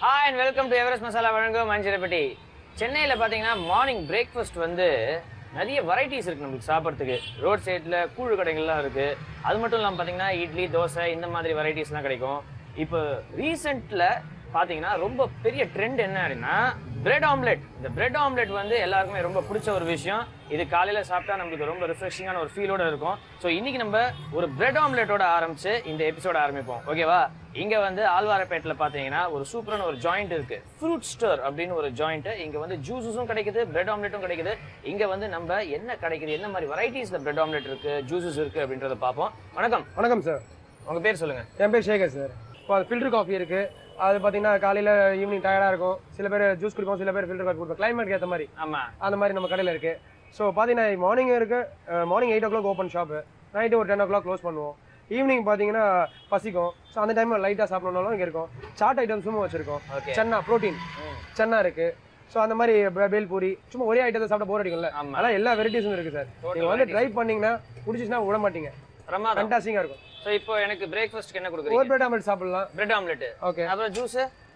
Hi and welcome to Everest masala வழங்கும் மஞ்சரப்பட்டி. சென்னையில் பார்த்தீங்கன்னா மார்னிங் பிரேக்ஃபாஸ்ட் வந்து நிறைய வெரைட்டிஸ் இருக்குது நம்மளுக்கு சாப்பிட்றதுக்கு. ரோட் சைடில் கூழு கடைகள்லாம் இருக்குது. அது மட்டும் இல்லாமல் பார்த்தீங்கன்னா இட்லி, தோசை இந்த மாதிரி வெரைட்டிஸ்லாம் கிடைக்கும். இப்போ ரீசெண்டில் பார்த்தீங்கன்னா ரொம்ப பெரிய ட்ரெண்ட் என்ன அப்படின்னா பிரெட் ஆம்லெட். இந்த பிரெட் ஆம்லெட் வந்து எல்லாருக்குமே ரொம்ப பிடிச்ச ஒரு விஷயம். இது காலையில் சாப்பிட்டா நம்மளுக்கு ரொம்ப ரிஃப்ரெஷிங்கான ஒரு ஃபீலோட இருக்கும். ஸோ இன்னைக்கு நம்ம ஒரு பிரெட் ஆம்லெட்டோட ஆரம்பிச்சு இந்த எபிசோட ஆரம்பிப்போம், ஓகேவா? இங்க வந்து ஆழ்வாரப்பேட்டில் பார்த்தீங்கன்னா ஒரு சூப்பரான ஒரு ஜாயிண்ட் இருக்கு, ஃப்ரூட் ஸ்டோர் அப்படின்னு ஒரு ஜாயிண்ட். இங்க வந்து ஜூஸஸும் கிடைக்குது, பிரெட் ஆம்லெட்டும் கிடைக்குது. இங்க வந்து நம்ம என்ன கிடைக்குது, என்ன மாதிரி வெரைட்டிஸ்ல பிரெட் ஆம்லெட் இருக்கு, ஜூஸஸ் இருக்கு அப்படின்றத பார்ப்போம். வணக்கம். வணக்கம் சார். உங்க பேர் சொல்லுங்க. என் பேர் சேகர் சார். இப்போ அது ஃபில்டர் காஃபி இருக்கு. அது பார்த்தீங்கன்னா காலையில் ஈவினிங் டயர்டாக இருக்கும், சில பேர் ஜூஸ் குடிப்போம், சில பேர் ஃபில்டர் காஃபி குடிப்போம், கிளைமேட்க்கு ஏற்ற மாதிரி. ஆமா, அந்த மாதிரி நம்ம கடையில் இருக்கு. ஸோ பார்த்தீங்கன்னா மார்னிங் இருக்கு, morning 8 o'clock open shop, night ஒரு 10 o'clock க்ளோஸ் பண்ணுவோம். ஈவினிங் பார்த்தீங்கன்னா பசிக்கும், ஸோ அந்த டைம் லைட்டாக சாப்பிடணும்னாலும் இங்கே இருக்கும். சாட் ஐட்டம்ஸும் வச்சிருக்கோம். சென்னா ப்ரோட்டீன் சென்னா இருக்கு. ஸோ அந்த மாதிரி பேல் பூரி, சும்மா ஒரே ஐட்டத்தை சாப்பிட போர் அடிக்கும்ல, அதெல்லாம் எல்லா வெரைட்டிஸும் இருக்கு சார். நீங்கள் வந்து ட்ரை பண்ணீங்கன்னா பிடிச்சிச்சுன்னா விட மாட்டீங்க, ஃபண்டாஸ்டிங்கா இருக்கும். சோ இப்போ எனக்கு பிரேக்ஃபாஸ்ட்க்கு என்ன கொடுக்குறீங்க? ஒரு பிரெட் ஆம்லெட் சாப்பிடலாம். Bread omelette. ஓகே. அப்புறம்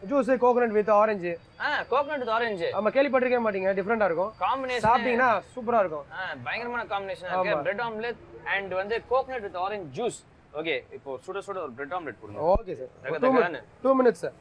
juice coconut with orange. Coconut with orange. ஆமா, கேள்விப்பட்டிருக்க மாட்டீங்க, டிஃபரெண்டா இருக்கும். காம்பினேஷன் சாப்பிட்டீங்கன்னா சூப்பரா இருக்கும். பயங்கரமான காம்பினேஷனா இருக்கு. பிரெட் ஆம்லெட் அண்ட் வந்து coconut with orange juice. Okay, இப்போ சுட சுட ஒரு பிரெட் ஆம்லெட் கொடுங்க. Okay sir. 2 minutes sir.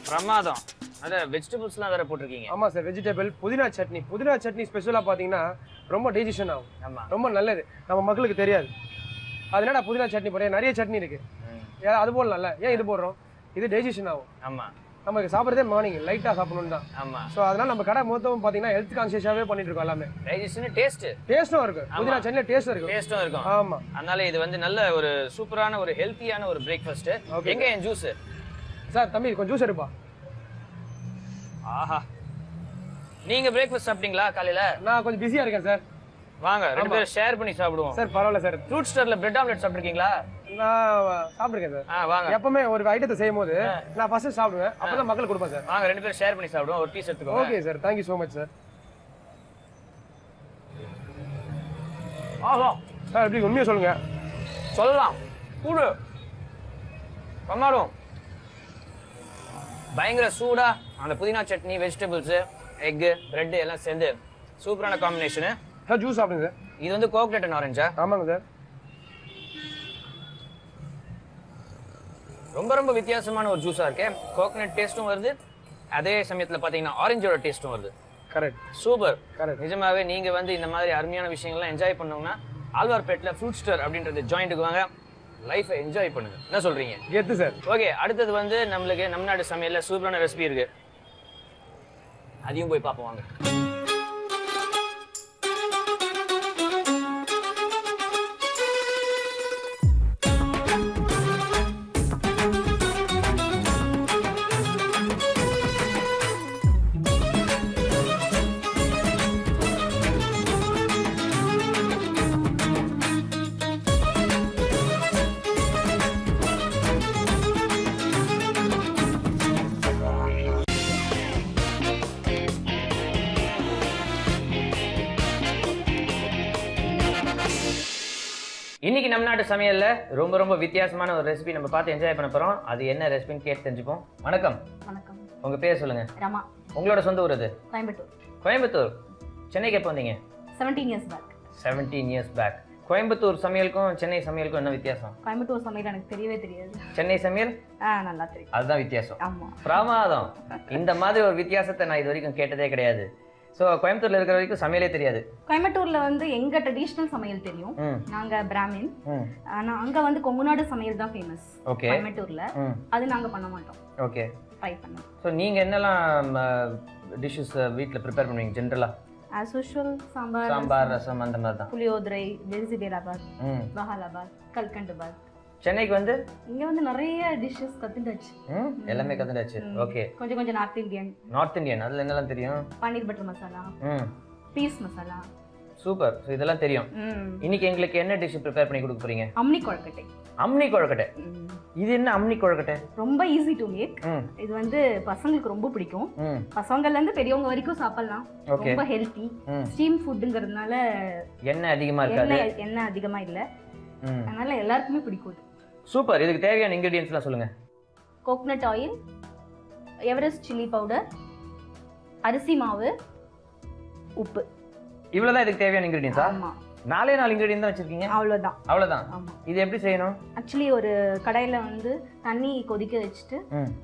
பிரமாதம். அத வெஜிடபிள்ஸ்லாம் வேற போட்டுருக்கீங்க. ஆமா சார், வெஜிடபிள் புதினா சட்னி ஸ்பெஷலா பாத்தீங்கன்னா ரொம்ப டைஜஷன் ஆகும். ஆமா, ரொம்ப நல்லது. நம்ம மக்களுக்கு தெரியாது. அதனால புதினா சட்னி போடுறேன். நிறைய சட்னி இருக்கு, அது போடலாம்ல, ஏன் இது போடுறோம்? இது டைஜஷன் ஆகும். ஆமா, நமக்கு சாப்பிட்றதே மார்னிங் லைட்டா சாப்பிடணும் தான். ஆமா. ஸோ அதனால நம்ம கடை மொத்தம் பாத்தீங்கன்னா ஹெல்த் கான்சியஸாவே பண்ணிட்டு இருக்கோம். எல்லாமே டைஜஷன், டேஸ்டும் இருக்கு. புதினா சட்னில டேஸ்டும் இருக்கும். ஆமா, அதனால இது வந்து நல்ல ஒரு சூப்பரான ஒரு ஹெல்த்தியான ஒரு பிரேக்ஃபாஸ்ட். எங்க என் ஜூஸ்? சார் தம்பி கொஞ்சம் ஜூஸ் எடுப்பா. ஆஹா, நீங்க பிரேக்ஃபாஸ்ட் சாப்பிட்டீங்களா காலையில? நான் கொஞ்சம் பிஸியா இருக்கேன் சார். வாங்க ரெண்டு பேரும் ஷேர் பண்ணி சாப்பிடுவோம். சார் பரவாயில்ல சார். ஃப்ரூட் ஸ்டோர்ல பிரெட் ஆம்லெட் சாப்பிட்டுருக்கீங்களா? நான் சாப்பிட்டுருக்கேன் சார். வாங்க. எப்பவுமே ஒரு ஐட்டத்தை செய்யும் போது நான் ஃபர்ஸ்ட் சாப்பிடுவேன், அப்பதான் மக்களுக்கு கொடுப்பேன் சார். வாங்க ரெண்டு பேரும் ஷேர் பண்ணி சாப்பிடுவோம். ஒரு பீஸ் எடுத்துக்கோங்க. Okay sir, thank you so much sir. Sir எப்படி உண்மையை சொல்லுங்க. சொல்லலாம். கூடு கொண்டாடும். பயங்கர சூடா அந்த புதினா சட்னி, வெஜிடபிள்ஸ், எக்கு, பிரெட் எல்லாம் சேர்ந்து சூப்பரான காம்பினேஷனு. சார் ஜூஸ் சாப்பிடுங்க சார். இது வந்து கோகனட் அண்ட் ஆரஞ்சா? ஆமாங்க சார். ரொம்ப ரொம்ப வித்தியாசமான ஒரு ஜூஸா இருக்கு. கோகனட் டேஸ்ட்டும் வருது, அதே சமயத்துல பாத்தீங்கன்னா ஆரஞ்சோட டேஸ்ட்டும் வருது. Correct, super. கரெக்ட். நிஜமாவே நீங்க வந்து இந்த மாதிரி அருமையான விஷயங்கள்லாம் என்ஜாய் பண்ணோம்னா ஆழ்வார்பேட்டில் ஃப்ரூட் ஸ்டோர் அப்படின்றது ஜாயிண்ட்டுக்கு வாங்க, லைஃபை என்ஜாய் பண்ணுங்க. என்ன சொல்றீங்க? கெத்து சார். ஓகே, அடுத்தது வந்து நம்மளுக்கு நம் நாடு சமையல்ல சூப்பரான ரெசிபி இருக்கு, அதையும் போய் பார்ப்போம் வாங்க. இன்னைக்கு நம்ம நாட்டு சமையல்ல ரொம்ப ரொம்ப வித்தியாசமான ஒரு ரெசிபி நம்ம பார்த்து என்ஜாய் பண்ண போறோம். அது என்ன ரெசிபின்னு கேட்டு தெரிஞ்சுப்போம். வணக்கம். வணக்கம். உங்க பேர் சொல்லுங்க. ரமா. உங்களோட சொந்த ஊர் அது? கோயம்புத்தூர். கோயம்புத்தூர். சென்னைக்கு எப்போ வந்தீங்க? 17 years back. 17 years back. Coimbatore சமையலுக்கும் Chennai சமையலுக்கும் என்ன வித்தியாசம்? கோயம்புத்தூர் சமையல் எனக்கு தெரியவே தெரியாது. சென்னை சமையல் நல்லா தெரியும். அதுதான் வித்தியாசம். ஆமா, பிரமாதம். இந்த மாதிரி ஒரு வித்தியாசத்தை நான் இது வரைக்கும் கேட்டதே கிடையாது. ஸோ கோயம்புத்தூர்ல இருக்கிற வரைக்கும் சமையலே தெரியாது. கோயம்புத்தூர்ல வந்து எங்க ட்ரெடிஷனல் சமையல் தெரியும். நாங்க பிராமின். ஆனா அங்க வந்து கொங்குநாடு சமையல் தான் ஃபேமஸ். ஓகே. கோயம்புத்தூர்ல அது நாங்க பண்ண மாட்டோம். ஓகே. ட்ரை பண்ணோம். ஸோ நீங்க என்னெல்லாம் டிஷ்ஷஸ் வீட்டில் ப்ரிப்பேர் பண்ணுவீங்க ஜென்ரலா? as usual சாம்பார், ரசம் அந்த மாதிரி தான். புளியோதரை, வெஜிடபிளாபாத், பஹாலாபாத், கல்கண்டுபாத், சென்னைக்கு வந்து இங்க வந்து நிறைய டிஷ்ஷஸ் கத்துட்டாச்சு. எல்லாமே கத்துட்டாச்சு. ஓகே. கொஞ்சம் கொஞ்சம் நார்த் இந்தியன் அதுல என்னெல்லாம் தெரியும்? Paneer butter masala, peas masala. Super. So இதெல்லாம் தெரியும். இன்னைக்கு எங்களுக்கு என்ன டிஷ் ப்ரிப்பேர் பண்ணி கொடுக்க போறீங்க? அம்னி கொழுக்கட்டை. அம்னி கொழுக்கட்டை. இது என்ன அம்னி கொழுக்கட்டை? ரொம்ப ஈஸி டு மேக். இது வந்து பசங்களுக்கு ரொம்ப பிடிக்கும். பசங்கள்ல இருந்து பெரியவங்க வரைக்கும் சாப்பிடலாம். ரொம்ப ஹெல்த்தி. ஸ்டீம் ஃபுட்ங்கிறதுனால எண்ணெய் அதிகமா இருக்காது. எண்ணெய் அதிகமா இல்ல. அதனால எல்லாருக்குமே பிடிக்கும். சூப்பர். இதுக்கு தேவையான இன்கிரிடியன்ட்ஸ்லாம் சொல்லுங்க. Coconut oil, Everest chilli powder, அரிசி மாவு, உப்பு. இவ்வளவுதான் இதுக்கு தேவையான இன்கிரிடியன்ஸா? ஆமா. 4 இன்கிரிடியன்ட் தான் வச்சிருக்கீங்க? அவ்வளவுதான். இது எப்படி செய்யணும்? ஆக்சுவலி ஒரு கடையில வந்து தண்ணி கொதிக்க வச்சுட்டு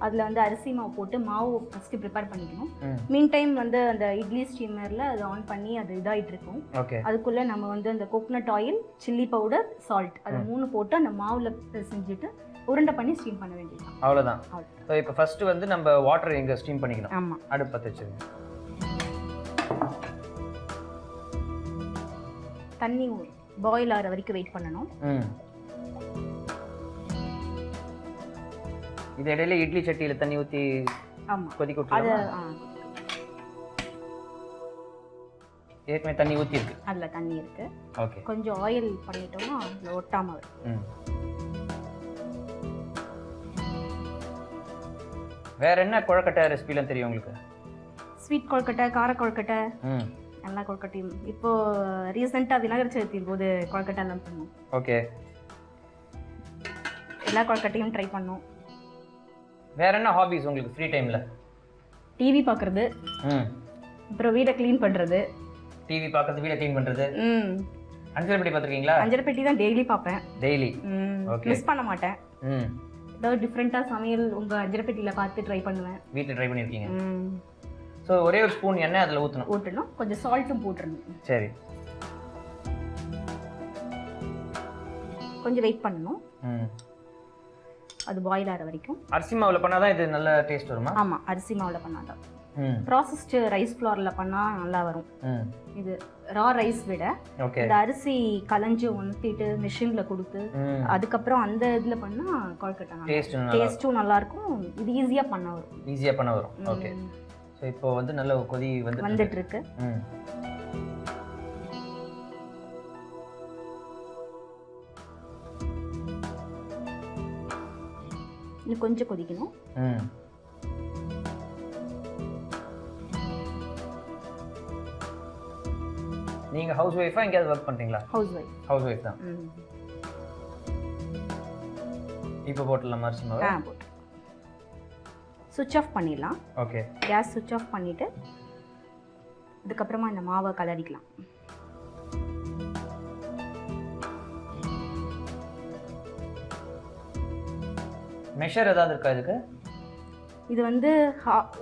அதுல வந்து அரிசி மாவு போட்டு மாவு ஃபர்ஸ்ட் ப்ரிப்பேர் பண்ணிக்கணும். மீன் டைம் வந்து அந்த இட்லி ஸ்டீமர்ல அதை ஆன் பண்ணி அது இதாயிட்டு இருக்கும். அதுக்குள்ள நம்ம வந்து அந்த coconut oil, chilli powder, salt அது 3 போட்டு அந்த மாவுல செஞ்சுட்டு உருண்டை பண்ணி ஸ்டீம் பண்ண வேண்டியது. அவ்வளவுதான். இப்போ ஃபர்ஸ்ட் வந்து நம்ம வாட்டர் இங்க ஸ்டீம் பண்ணிக்கணும். ஆமா. அடுப்பு பத்த வச்சிருங்க. தண்ணி பாயில் ஆகிற வரைக்கும் வெயிட் பண்ணணும். இது இடையில இட்லி சட்டியில தண்ணி ஊத்தி கொதிக்க விட்டுறலாம். ஏற்கனவே தண்ணி ஊத்தி இருக்கு. அதுல தண்ணி இருக்கு. ஓகே. கொஞ்சம் ஆயில் பண்ணிட்டோம்னா அதுல ஒட்டாம வரும். வேற என்ன கொழுக்கட்டை ரெசிபிலாம் தெரியும் உங்களுக்கு? ஸ்வீட் கொழுக்கட்டை, கார கொழுக்கட்டை, எல்லா கொழுக்கட்டையும். இப்போ ரீசெண்டா விநாயகர் சதுர்த்தியின் போது கொழுக்கட்டை எல்லாம் பண்ணோம். ஓகே. எல்லா கொழுக்கட்டையும் ட்ரை பண்ணோம். வேற என்ன ஹாபிஸ் உங்களுக்கு ஃப்ரீ டைம்ல? டிவி பார்க்கிறது, அப்புறம் வீடை க்ளீன் பண்றது. டிவி பார்க்கிறது, வீடை க்ளீன் பண்றது. அஞ்சரை பெட்டி பார்த்திருக்கீங்களா? அஞ்சரை பெட்டி தான் டெய்லி பார்ப்பேன். டெய்லி? ஓகே. மிஸ் பண்ண மாட்டேன். ஏதாவது டிஃப்ரெண்டா சமையல் உங்க அஞ்சரை பெட்டியில பார்த்து ட்ரை பண்ணுவேன். வீட்டில் ட்ரை பண்ணிருக்கீங்க? ஸோ ஒரே ஒரு ஸ்பூன் எண்ணெய் அதில் ஊற்றணும். கொஞ்சம் சால்ட்டும் போட்டுருணும். சரி. கொஞ்சம் வெயிட் பண்ணணும். அது பாயில் ஆகிற வரைக்கும். அரிசி மாவுல பண்ணாதான் இது நல்ல டேஸ்ட் வருமா? ஆமா, அரிசி மாவுல பண்ணாதான். ப்ராசஸ்டு ரைஸ் ஃப்ளோர்ல பண்ணா நல்லா வரும். இது ரா ரைஸ் விட இந்த அரிசி கலஞ்சு ஊத்திட்டு மிஷின்ல கொடுத்து அதுக்கப்புறம் அந்த இதுல பண்ணா கொழுக்கட்டை டேஸ்டும் நல்லா இருக்கும். இது ஈஸியா பண்ண வரும். ஓகே. ஸோ இப்போ வந்து நல்ல கொதி வந்துட்டு இருக்கு. இது கொஞ்சம் கொதிக்கணும். நீங்க ஹவுஸ் ஒய்ஃபா எங்கயாவது வர்க் பண்றீங்களா? ஹவுஸ் ஒய்ஃப் தான். இப்போ போட்டுடலாம் அரிசி மாவு. சுவிட்ச் ஆஃப் பண்ணிடலாம். ஓகே. கேஸ் சுவிட்ச் ஆஃப் பண்ணிட்டு அதுக்கப்புறமா இந்த மாவை கலரிக்கலாம். மெஷர் ஏதாவது இருக்கா இதுக்கு? இது வந்து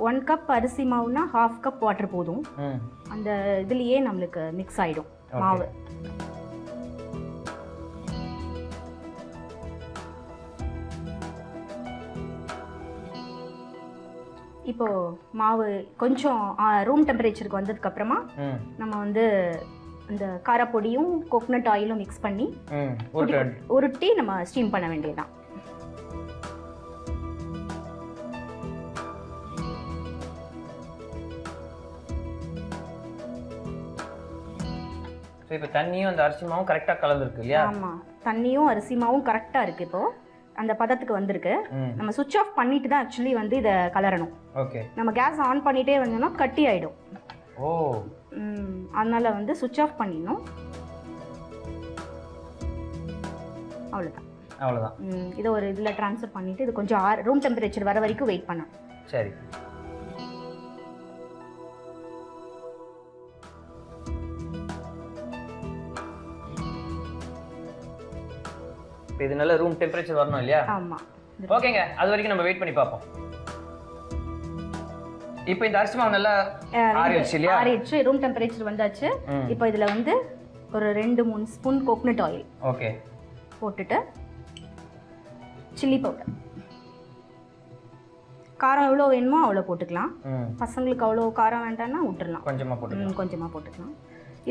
1 கப் அரிசி மாவுனா 1/2 கப் வாட்டர் போதும். அந்த இதுலயே நம்மளுக்கு மிக்ஸ் ஆயிடும் மாவு. இப்போ மாவு கொஞ்சம் ரூம் டெம்பரேச்சருக்கு வந்ததுக்கு அப்புறமா நம்ம வந்து இந்த காரப்பொடியும் கோகனட் ஆயிலும் மிக்ஸ் பண்ணி உருட்டி நம்ம ஸ்டீம் பண்ண வேண்டியதுதான். இப்போ தண்ணியும் அந்த அரிசி மாவும் கரெக்டாக கலந்துருக்கு இல்லையா? ஆமாம், தண்ணியும் அரிசி மாவும் கரெக்டாக இருக்குது. இப்போ அந்த பதத்துக்கு வந்திருக்கு. நம்ம சுவிட்ச் ஆஃப் பண்ணிட்டு தான் ஆக்சுவலி வந்து இதை கலரணும். ஓகே. நம்ம கேஸ் ஆன் பண்ணிட்டே வந்தோம்னா கட்டி ஆயிடும். ஓ. அதனால வந்து சுவிட்ச் ஆஃப் பண்ணிடணும். அவ்வளோதான். இதை ஒரு இதில் ட்ரான்ஸ்ஃபர் பண்ணிட்டு இது கொஞ்சம் ரூம் டெம்பரேச்சர் வர வரைக்கும் வெயிட் பண்ணணும். சரி. இது நல்ல ரூம் டெம்பரேச்சர் வரணும் இல்லையா? ஆமா. ஓகேங்க, அது வரைக்கும் நம்ம வெயிட் பண்ணி பார்ப்போம். இப்போ இந்த அரிசி மாவு நல்லா ஆறிடுச்சு இல்லையா? ஆறிடுச்சு, ரூம் டெம்பரேச்சர் வந்தாச்சு. இப்போ இதுல வந்து ஒரு 2-3 ஸ்பூன் கோகனட் ஆயில் ஓகே போட்டுட்டு சில்லி பவுடர், காரம் எவ்வளோ வேணுமோ அவ்வளோ போட்டுக்கலாம். பசங்களுக்கு அவ்வளோ காரம் வேண்டாம்னா விட்டுறலாம், கொஞ்சமாக போட்டுக்கலாம்.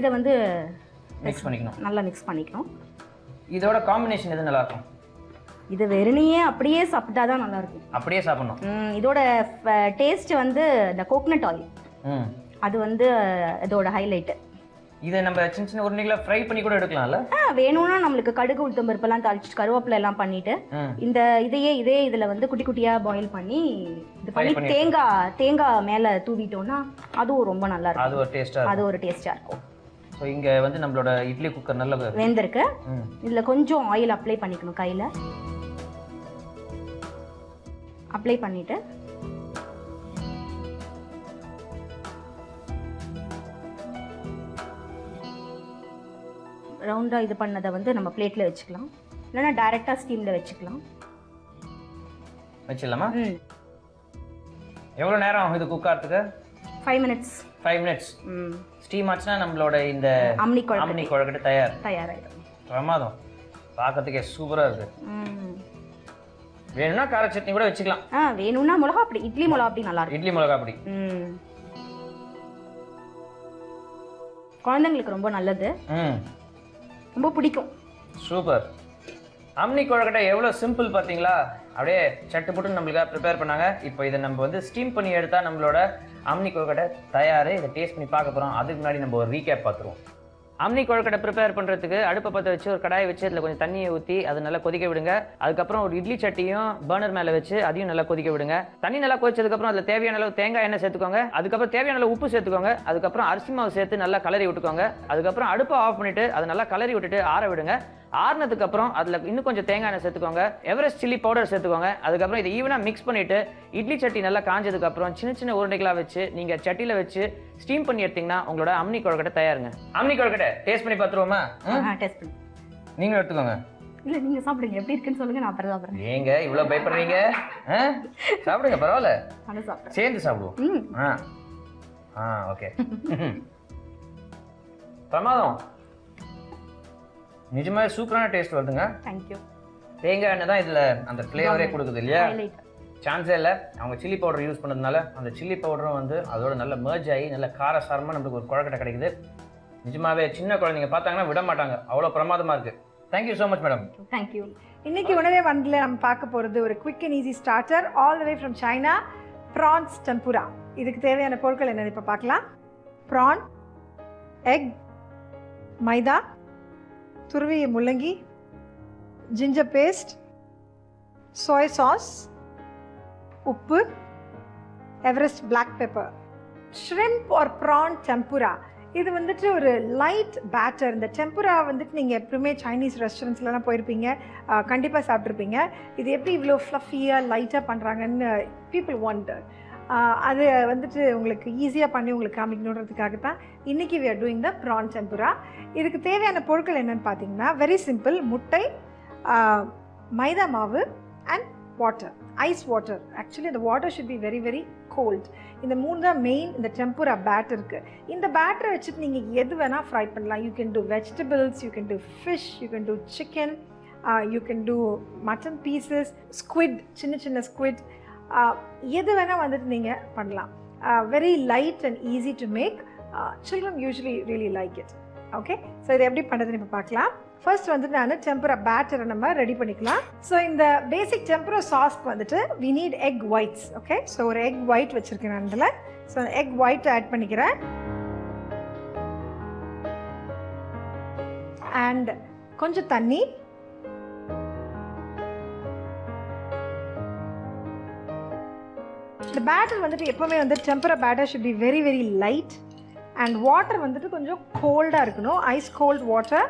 இதை வந்து மிக்ஸ் பண்ணிக்கணும், நல்லா மிக்ஸ் பண்ணிக்கணும். இதோட காம்பினேஷன் எது நல்லா இருக்கும்? இது வெறுனையே அப்படியே சாப்பிட்டா தான் நல்லா இருக்கும். அப்படியே சாப்பிடணும். இதோட டேஸ்ட் வந்து இந்த கோகனட் ஆயில் அது வந்து இதோட ஹைலைட். இதை நம்ம சின்ன சின்ன உருண்டைகளை ஃப்ரை பண்ணி கூட எடுக்கலாம்ல? வேணும்னா நம்மளுக்கு கடுகு உளுத்தம் பருப்பெல்லாம் தாளிச்சு கருவேப்பிலை எல்லாம் பண்ணிட்டு இந்த இதே இதுல வந்து குட்டி குட்டியா பாயில் பண்ணி இது பண்ணி தேங்காய் மேல தூவிட்டோம்னா அதுவும் ரொம்ப நல்லா இருக்கும். அது ஒரு டேஸ்டா இருக்கும். ஸோ இங்கே வந்து நம்மளோட இட்லி குக்கர் நல்லா வெந்திருக்கு. இதில் கொஞ்சம் ஆயில் அப்ளை பண்ணிக்கணும். கையில் அப்ளை பண்ணிவிட்டு ரவுண்டாக இது பண்ணதை வந்து நம்ம பிளேட்டில் வச்சுக்கலாம். இல்லைன்னா டைரெக்டாக ஸ்டீமில் வச்சிடலாமா? எவ்வளோ நேரம் ஆகும் இது குக் ஆகிறதுக்கு? 5 minutes. 5 minutes. ஸ்டீம் ஆச்சுன்னா நம்மளோட இந்த அம்னி கொழுக்கட்டை தயாராகிடும். பிரமாதம். பார்க்கறதுக்கே சூப்பராக இருக்கு. வேணும்னா கார சட்னி கூட வச்சுக்கலாம். வேணும்னா மிளகா அப்படி இட்லி மிளகா அப்படி நல்லா இருக்கும். இட்லி மிளகா அப்படி குழந்தைங்களுக்கு ரொம்ப நல்லது. ரொம்ப பிடிக்கும். சூப்பர். அம்னி கொழுக்கட்டை எவ்வளோ சிம்பிள் பார்த்தீங்களா? அப்படியே சட்டு புட்டு நம்மளுக்காக ப்ரிப்பேர் பண்ணாங்க. இப்போ இதை நம்ம வந்து ஸ்டீம் பண்ணி எடுத்தால் நம்மளோட அம்னி கொழுக்கட்டை தயார். இதை டேஸ்ட் பண்ணி பார்க்க போகிறோம். அதுக்கு முன்னாடி நம்ம ஒரு ரீகேப் பார்த்துருவோம். அம்னி கொழுக்கட்டை ப்ரிப்பேர் பண்ணுறதுக்கு அடுப்பை பற்ற வச்சு ஒரு கடாயை வச்சு அதில் கொஞ்சம் தண்ணியை ஊற்றி அதை நல்லா கொதிக்க விடுங்க. அதுக்கப்புறம் ஒரு இட்லி சட்டியும் பர்னர் மேலே வச்சு அதையும் நல்லா கொதிக்க விடுங்க. தண்ணி நல்லா கொதிச்சதுக்கப்புறம் அதில் தேவையான அளவு தேங்காய் எண்ணெய் சேர்த்துக்கோங்க. அதுக்கப்புறம் தேவையான அளவு உப்பு சேர்த்துக்கோங்க. அதுக்கப்புறம் அரிசி மாவு சேர்த்து நல்லா கலரி விட்டுக்கோங்க. அதுக்கப்புறம் அடுப்பை ஆஃப் பண்ணிவிட்டு அதை நல்லா கலரி விட்டுட்டு ஆற விடுங்க. ஆறுனதுக்கு அப்புறம் அதில் இன்னும் கொஞ்சம் தேங்காய் எண்ணெய் சேர்த்துக்கோங்க. எவரெஸ்ட் சில்லி பவுடர் சேர்த்துக்கோங்க. அதுக்கப்புறம் இதை ஈவனாக மிக்ஸ் பண்ணிவிட்டு இட்லி சட்டி நல்லா காஞ்சதுக்கப்புறம் சின்ன சின்ன உருண்டைகளாக வச்சு நீங்கள் சட்டியில் வச்சு ஸ்டீம் பண்ணி எடுத்தீங்கன்னா உங்களோட அம்னி கொழுக்கட்டை தயாருங்க. அம்னி கொழுக்கட்டை டேஸ்ட் பண்ணி பார்த்துருவோமா? டேஸ்ட் பண்ணி நீங்களும் எடுத்துக்கோங்க. இல்லை நீங்கள் சாப்பிடுங்க, எப்படி இருக்குன்னு சொல்லுங்க, நான் அப்புறம் சாப்பிட்றேன். ஏங்க இவ்வளோ பயப்படுறீங்க? சாப்பிடுங்க, பரவாயில்ல, சேர்ந்து சாப்பிடுவோம். ஓகே. பிரமாதம். நிஜமாவே சூப்பரான டேஸ்ட் வருதுங்க. தேங்க்யூ. தேங்காய் எண்ணெய் தான் இதில் அந்த ஃப்ளேவரே கொடுக்குது இல்லையா? சான்ஸே இல்லை. அவங்க சில்லி பவுடர் யூஸ் பண்ணதுனால அந்த சில்லி பவுடரும் வந்து அதோட நல்ல மெர்ஜ் ஆகி நல்ல காரசாரமாக நம்மளுக்கு ஒரு கொழுக்கட்டை கிடைக்குது. நிஜமாவே சின்ன குழந்தைங்க பார்த்தாங்கன்னா விட மாட்டாங்க, அவ்வளோ பிரமாதமாக இருக்குது. Thank you so much madam. Thank you. இன்னைக்கு உணவே வண்டில் நம்ம பார்க்க போகிறது ஒரு quick and easy starter all the way from China, prawns tempura. இதுக்கு தேவையான பொருட்கள் என்னென்னு இப்போ பார்க்கலாம். ப்ரான், எக், மைதா, துருவிய முள்ளங்கி, ஜிஞ்சர் பேஸ்ட், சோயா சாஸ், உப்பு, Everest black pepper. Shrimp or prawn tempura இது வந்துட்டு ஒரு லைட் பேட்டர். இந்த டெம்புரா வந்துட்டு நீங்கள் எப்பவுமே சைனீஸ் ரெஸ்டாரண்ட்ஸ்லாம் போயிருப்பீங்க, கண்டிப்பாக சாப்பிட்ருப்பீங்க. இது எப்படி இவ்வளோ ஃப்ளஃபியாக லைட்டாக பண்ணுறாங்கன்னு பீப்புள் வாண்டர். அது வந்துட்டு உங்களுக்கு ஈஸியாக பண்ணி உங்களுக்கு காமிக்கணுன்றதுக்காக தான் இன்றைக்கி we are doing the prawn tempura. இதுக்கு தேவையான பொருட்கள் என்னென்னு பார்த்தீங்கன்னா வெரி சிம்பிள். முட்டை, மைதா மாவு and water, ice water. Actually இந்த water should be very very cold. இந்த 3 தான் மெயின் இந்த டெம்புரா பேட்டருக்கு. இந்த பேட்டரை வச்சுட்டு நீங்கள் எது வேணால் ஃப்ரை பண்ணலாம். You can do vegetables, you can do fish, you can do chicken, you can do mutton pieces, squid, சின்ன சின்ன ஸ்குவிட், எது வேணால் வந்துட்டு நீங்கள் பண்ணலாம். Very light and easy to make. Children usually really like it. Okay, so இதை எப்படி பண்ணுறதுன்னு இப்போ பார்க்கலாம். ஃபர்ஸ்ட் வந்துட்டு நான் டெம்புரா பேட்டரை நம்ம ரெடி பண்ணிக்கலாம். ஸோ இந்த பேசிக் டெம்புரா சாஸ்க்கு வந்துட்டு we need egg whites. Okay, so ஒரு எக் ஒயிட் வச்சுருக்கேன் நான் இதில். ஸோ எக் ஒயிட் ஆட் பண்ணிக்கிறேன். அண்ட் கொஞ்சம் தண்ணி, இந்த பேட்டர் வந்துட்டு எப்போவுமே வந்து tempura batter should be very very light. And water வந்துட்டு கொஞ்சம் கோல்டாக இருக்கணும், ஐஸ் கோல்ட் வாட்டர்.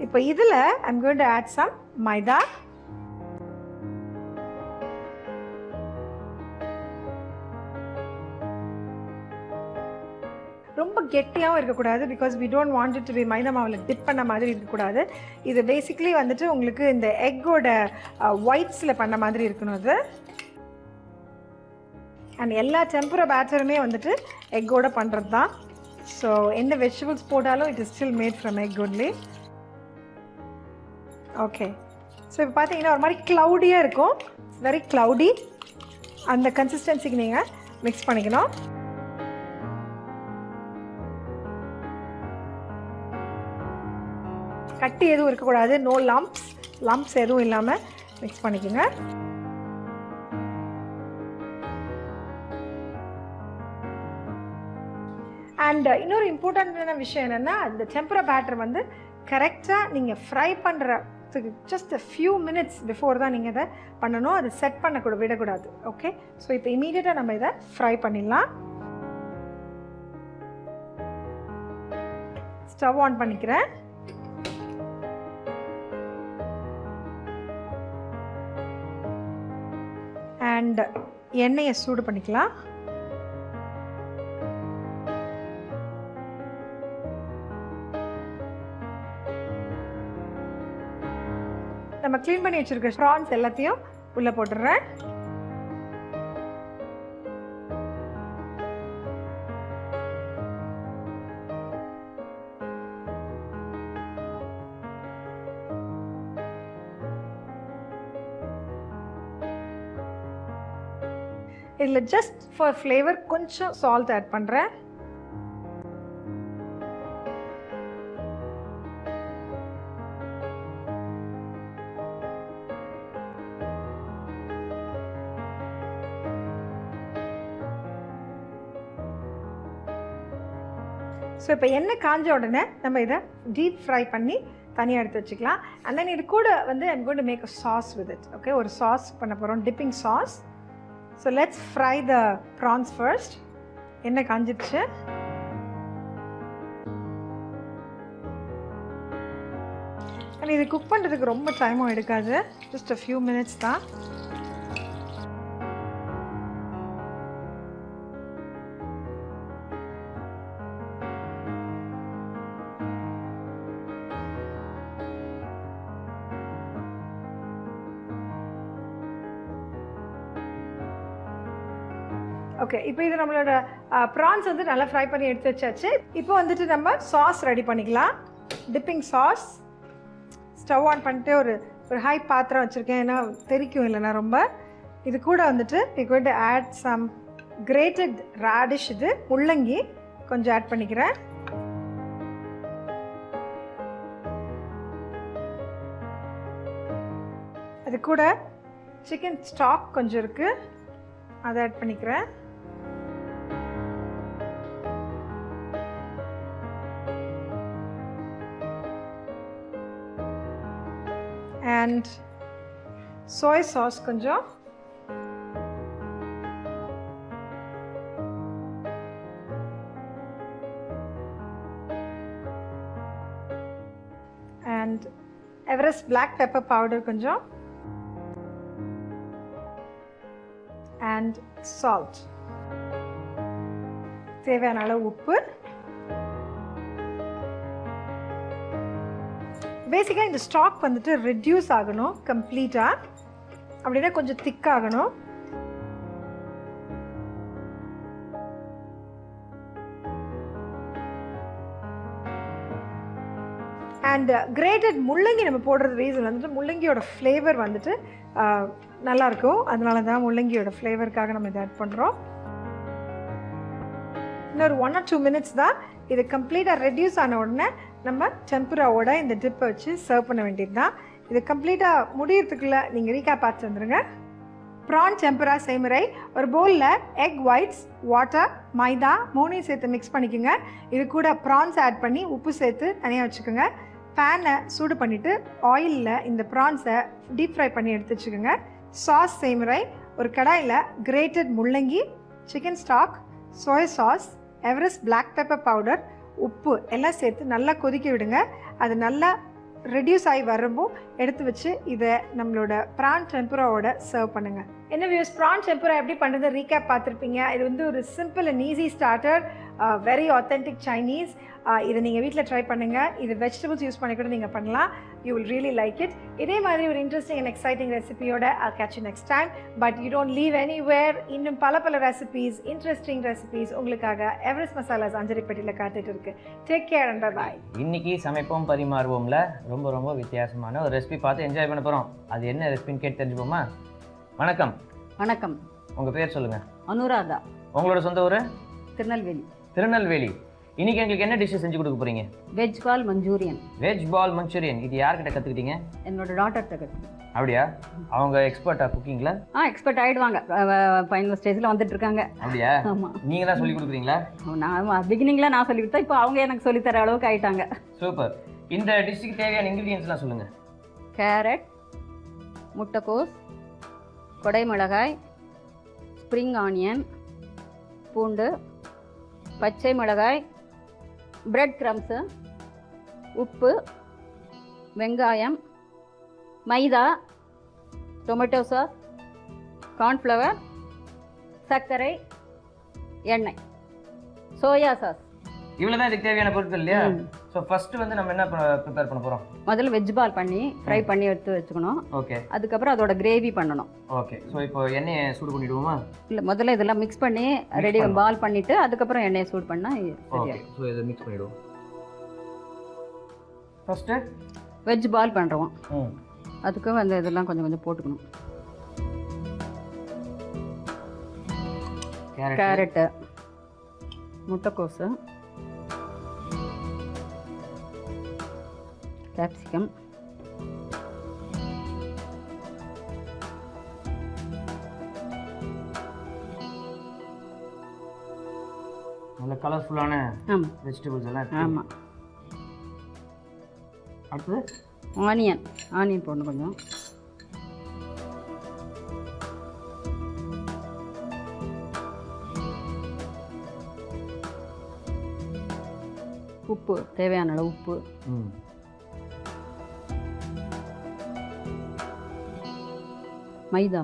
இப்போ இதில் I'm going to add some மைதா, ரொம்ப கெட்டியாகவும் இருக்கக்கூடாது, because we don't want it to be மைதா மாவில் டிப் பண்ண மாதிரி இருக்கக்கூடாது. இது பேசிக்லி வந்துட்டு உங்களுக்கு இந்த எக்கோட ஒயிட்ஸில் பண்ண மாதிரி இருக்கணும் அது. அண்ட் எல்லா டெம்புரா பேட்டருமே வந்துட்டு எக்கோட பண்ணுறது தான். ஸோ எந்த வெஜிடபிள்ஸ் போட்டாலும் it is still mat from egg only. Okay, so இப்போ பார்த்தீங்கன்னா ஒரு மாதிரி க்ளவுடியாக இருக்கும், வெரி க்ளவுடி. அந்த கன்சிஸ்டன்சிக்கு நீங்கள் மிக்ஸ் பண்ணிக்கணும். கட்டி எதுவும் இருக்கக்கூடாது. நோ லம்ப்ஸ் எதுவும் இல்லாமல் மிக்ஸ் பண்ணிக்கோங்க. அண்ட் இன்னொரு இம்பார்ட்டண்ட்டான விஷயம் என்னென்னா, இந்த டெம்பரா பேட்டர் வந்து கரெக்டாக நீங்கள் ஃப்ரை பண்ணுறதுக்கு ஜஸ்ட் ஃபியூ மினிட்ஸ் பிஃபோர் தான் நீங்கள் இதை பண்ணணும். அது செட் பண்ணக்கூட விடக்கூடாது. ஓகே, ஸோ இப்போ இமீடியட்டாக நம்ம இதை ஃப்ரை பண்ணிடலாம். ஸ்டவ் ஆன் பண்ணிக்கிறேன். அண்ட் எண்ணெயை சூடு பண்ணிக்கலாம். நம்ம க்ளீன் பண்ணி வச்சிருக்க ப்ரான்ஸ் எல்லாத்தையும் உள்ள போட்டுறேன். இதில் ஜஸ்ட் ஃபார் ஃப்ளேவர் கொஞ்சம் சால்ட் ஆட் பண்ணுறேன். ஸோ இப்போ எண்ணெய் காஞ்ச உடனே நம்ம இதை டீப் ஃப்ரை பண்ணி தனியாக எடுத்து வச்சுக்கலாம். அண்ட் தென் இது கூட வந்து I'm going to make a sauce with it. Okay, ஒரு சாஸ் பண்ண போகிறோம், dipping sauce. So let's fry the prawns first. எண்ணெய் காஞ்சிடுச்சு. அண்ட் இது குக் பண்ணுறதுக்கு ரொம்ப டைமும் எடுக்காது, ஜஸ்ட் அ ஃபியூ மினிட்ஸ் தான். ஓகே, இப்போ இது நம்மளோட ப்ரான்ஸ் வந்து நல்லா ஃப்ரை பண்ணி எடுத்து வச்சாச்சு. இப்போ வந்துட்டு நம்ம சாஸ் ரெடி பண்ணிக்கலாம். Dipping sauce. ஸ்டவ் ஆன் பண்ணிட்டு ஒரு ஹை பாத்திரம் வச்சுருக்கேன், ஏன்னா தெரிக்கும் இல்லைன்னா ரொம்ப. இது கூட வந்துட்டு we going to add some grated radish, இது முள்ளங்கி கொஞ்சம் ஆட் பண்ணிக்கிறேன். அது கூட சிக்கன் ஸ்டாக் கொஞ்சம் இருக்குது, அதை ஆட் பண்ணிக்கிறேன். அண்ட் சோய் சாஸ் கொஞ்சம். And Everest black pepper powder கொஞ்சம். அண்ட் சால்ட், தேவையான அளவு உப்பு. பேசிக்காக இந்த ஸ்டாக் வந்துட்டு ரெடியூஸ் ஆகணும் கம்ப்ளீட்டாக, அப்படின்னா கொஞ்சம் திக்காகணும். அண்ட் கிரேட்டட் முள்ளங்கி நம்ம போடுறது ரீசன் வந்துட்டு முள்ளங்கியோட ஃப்ளேவர் வந்துட்டு நல்லாயிருக்கும், அதனால தான் முள்ளங்கியோட ஃப்ளேவருக்காக நம்ம இதை ஆட் பண்ணுறோம். இன்னொரு 1 or 2 மினிட்ஸ் தான். இது கம்ப்ளீட்டாக ரெடியூஸ் ஆன உடனே நம்ம டெம்பராவோட இந்த டிப்பை வச்சு சர்வ் பண்ண வேண்டியது தான். இது கம்ப்ளீட்டாக முடியறதுக்குள்ளே நீங்கள் ரீகேப் பார்த்து வந்துடுங்க. ப்ரான் டெம்பரா செய்முறை. ஒரு பவுலில் எக் ஒயிட்ஸ், வாட்டர், மைதா 3 சேர்த்து மிக்ஸ் பண்ணிக்கோங்க. இது கூட ப்ரான்ஸ் ஆட் பண்ணி உப்பு சேர்த்து தனியாக வச்சுக்கோங்க. பேனை சூடு பண்ணிவிட்டு ஆயிலில் இந்த ப்ரான்ஸை டீப் ஃப்ரை பண்ணி எடுத்து வச்சுக்கோங்க. சாஸ் செய்முறை. ஒரு கடாயில் கிரேட்டட் முள்ளங்கி, chicken stock, soya sauce, Everest black pepper powder, உப்பு எல்லாம் சேர்த்து நல்லா கொதிக்க விடுங்க. அது நல்லா ரெடியூஸ் ஆகி வரும்போ எடுத்து வச்சு இதை நம்மளோட ப்ரான் டெம்பராவோட சர்வ் பண்ணுங்கள். என்ன வியூஸ், ப்ரான் டெம்பரா எப்படி பண்ணுறது ரீகேப் பார்த்துருப்பீங்க. இது வந்து ஒரு simple and easy starter, very authentic Chinese. இதை நீங்கள் வீட்டில் ட்ரை பண்ணுங்கள். இது வெஜிடபிள்ஸ் யூஸ் பண்ணி கூட நீங்கள் பண்ணலாம். You will really like it. இதே மாதிரி ஒரு இன்ட்ரெஸ்டிங் அண்ட் எக்ஸைட்டிங் ரெசிபியோட I'll catch you next time. But you don't leave anywhere. இன்னும் பல ரெசிபீஸ், இன்ட்ரெஸ்டிங் ரெசிபீஸ் உங்களுக்காக எவரெஸ்ட் மசாலாஸ் அஞ்சரிப்பட்டியில் காத்துட்டு இருக்கு. Take care and bye. இன்னைக்கு சமைப்போம் பரிமாறுவோம்ல ரொம்ப வித்தியாசமான ஒரு ரெசிபி பார்த்து என்ஜாய் பண்ண போகிறோம். அது என்ன ரெசிபின்னு கேட்டு தெரிஞ்சுப்போமா? வணக்கம். வணக்கம். உங்கள் பேர் சொல்லுங்கள். அனுராதா. உங்களோட சொந்த ஊர்? திருநெல்வேலி. திருநெல்வேலி. இன்னைக்கு எங்களுக்கு என்ன டிஷ் செஞ்சு கொடுக்க போறீங்க? வெஜ் பால் மஞ்சூரியன். வெஜ் பால் மஞ்சூரியன். இது யார்கிட்ட கத்துக்கிட்டீங்க? என்னோட டாட்டர்கிட்ட கற்றுக்கேன். அப்படியா? அவங்க எக்ஸ்பர்ட்டா குக்கிங்ல? எக்ஸ்பர்ட் ஆகிடுவாங்க, ஃபைனல் ஸ்டேஜில் வந்துட்டு இருக்காங்க. அப்படியா? ஆமாம். நீங்கள் தான் சொல்லி கொடுக்குறீங்களா? நான் பிகினிங்கில் நான் சொல்லி கொடுத்தா இப்போ அவங்க எனக்கு சொல்லித்தர அளவுக்கு ஆகிட்டாங்க. சூப்பர். இந்த டிஷ்ஷுக்கு தேவையான இன்க்ரீடியன்ஸ்லாம் சொல்லுங்கள். கேரட், முட்டைக்கோஸ், கொடை மிளகாய், ஸ்ப்ரிங் ஆனியன், பூண்டு, பச்சை மிளகாய், பிரெட் கிரம்ஸு, உப்பு, வெங்காயம், மைதா, டொமேட்டோ சாஸ், கார்ன்ஃப்ளவர், சர்க்கரை, எண்ணெய், சோயா சாஸ். இவ்வளோ தான் இதுக்கு தேவையான பொருட்கள் இல்லையா? ஸோ ஃபர்ஸ்ட் வந்து நம்ம என்ன ப்ரிப்பேர் பண்ண போகிறோம்? முதல்ல வெஜ் பால் பண்ணி ஃப்ரை பண்ணி எடுத்து வச்சுக்கணும். ஓகே. அதுக்கப்புறம் அதோட கிரேவி பண்ணணும். ஓகே. ஸோ இப்போ எண்ணெயை சூடு பண்ணிவிடுவோமா? இல்லை, முதல்ல இதெல்லாம் மிக்ஸ் பண்ணி ரெடி பால் பண்ணிவிட்டு அதுக்கப்புறம் எண்ணெயை சூடு பண்ணால் சரியா. ஸோ இதை மிக்ஸ் பண்ணிவிடுவோம். ஃபஸ்ட்டு வெஜ் பால் பண்ணுறோம். அதுக்கு அந்த இதெல்லாம் கொஞ்சம் கொஞ்சம் போட்டுக்கணும். கேரட்டு, முட்டைக்கோஸு, கேப்சிகம், நல்ல கலர்ஃபுல்லான வெஜிடபிள்ஸ் எல்லாம் இருக்கு. ஆமாம். அடுத்தது ஆனியன் போடணும் கொஞ்சம். உப்பு, தேவையான அளவு உப்பு. மைதா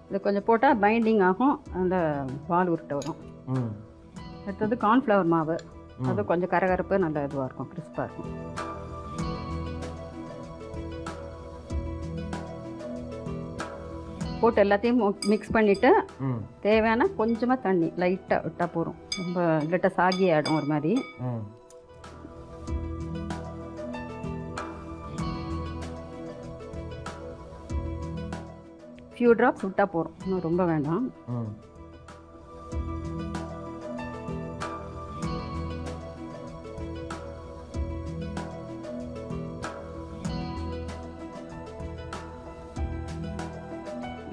இது கொஞ்சம் போட்டால் பைண்டிங் ஆகும், அந்த பால் உருட்டை வரும். அடுத்தது கார்ன்ஃப்ளவர் மாவு, அது கொஞ்சம் கரகரப்பு, நல்ல இதுவாக இருக்கும், கிறிஸ்பாக இருக்கும். போட்டு எல்லாத்தையும் மிக்ஸ் பண்ணிவிட்டு தேவையான கொஞ்சமாக தண்ணி லைட்டாக விட்டால் போதும். ரொம்ப இல்லாட்டா சாகி ஆகிடும் ஒரு மாதிரி. ஃபியூ ட்ராப்ஸ் விட்டால் போதும், இன்னும் ரொம்ப வேண்டாம்.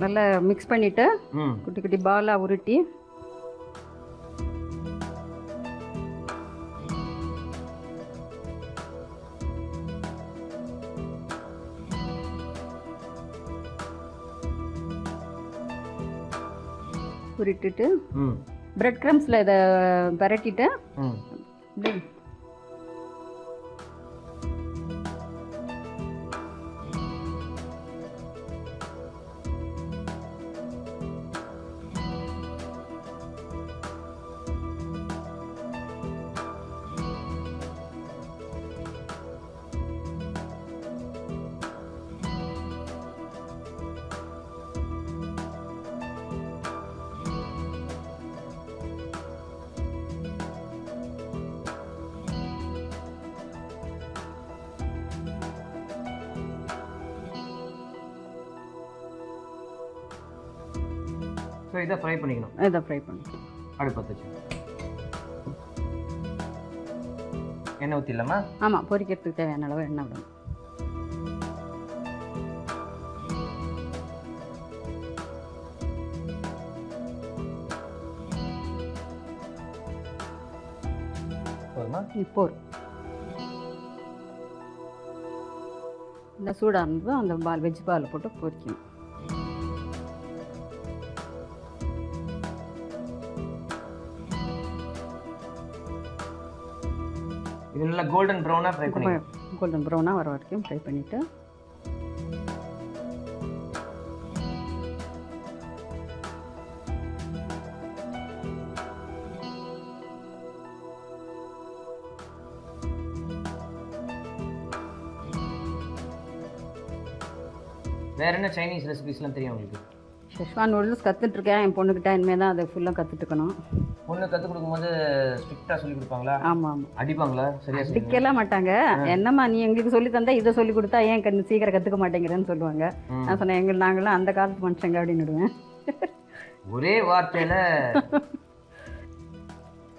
நல்லா மிக்ஸ் பண்ணிவிட்டு குட்டி குட்டி பாலாக உருட்டி உருட்டிட்டு பிரெட் கிரம்ஸில் இதை பரட்டிட்டு ஸோ இதை ஃப்ரை பண்ணிக்கணும். அடுப்பு பற்ற வச்சு எண்ணெய் ஊற்றிடலாமா? ஆமாம், பொரிக்கிறதுக்கு தேவையான அளவு எண்ணெய் விடணும். போதுமா? இப்போ இந்த சூடாக இருந்ததும் அந்த வெஜ் பால் போட்டு பொரிக்கணும். இது நல்லா கோல்டன் ப்ரௌனாக ஃப்ரை பண்ணி கோல்டன் ப்ரௌனாக வர வரைக்கும் ஃப்ரை பண்ணிவிட்டு வேறு என்ன சைனீஸ் ரெசிபிஸ்லாம் தெரியும் உங்களுக்கு? Schezwan noodles கற்றுட்ருக்கேன். என் பொண்ணுக்கிட்ட இனிமேல் தான் அதை ஃபுல்லாக கற்றுட்டுக்கணும். பொண்ணு கற்றுக் கொடுக்கும்போது ஸ்ட்ரிக்டாக சொல்லி கொடுப்பாங்களா? ஆமாம். அடிப்பாங்களா? சரியா அடிக்கலாம் மாட்டாங்க. என்னம்மா நீ எங்களுக்கு சொல்லி தந்தா இதை சொல்லி கொடுத்தா ஏன் சீக்கிரம் கற்றுக்க மாட்டேங்கிறேன்னு சொல்லுவாங்க. நான் சொன்னேன், நாங்களாம் அந்த காலத்து மனுஷங்க அப்படின்னு விடுவேன். ஒரே வார்த்தையில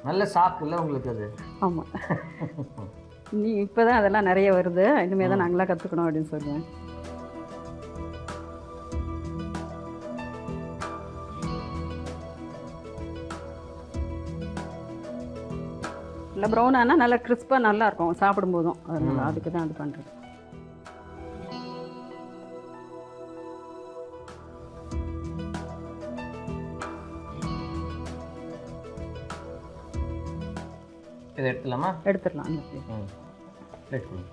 நல்ல சாக்கு இல்லை உங்களுக்கு அது? ஆமாம். நீ இப்போ தான் அதெல்லாம் நிறைய வருது, இனிமேல் தான் நாங்களாம் கற்றுக்கணும் அப்படின்னு சொல்லுவேன். நல்லா ப்ரௌன் ஆனால் நல்லா கிறிஸ்பாக நல்லா இருக்கும் சாப்பிடும்போதும். அதனால அதுக்கு தான் அது பண்ணுறது. இதை எடுத்துலாமா? எடுத்துடலாம். அந்த பிளேட் கொடுங்க.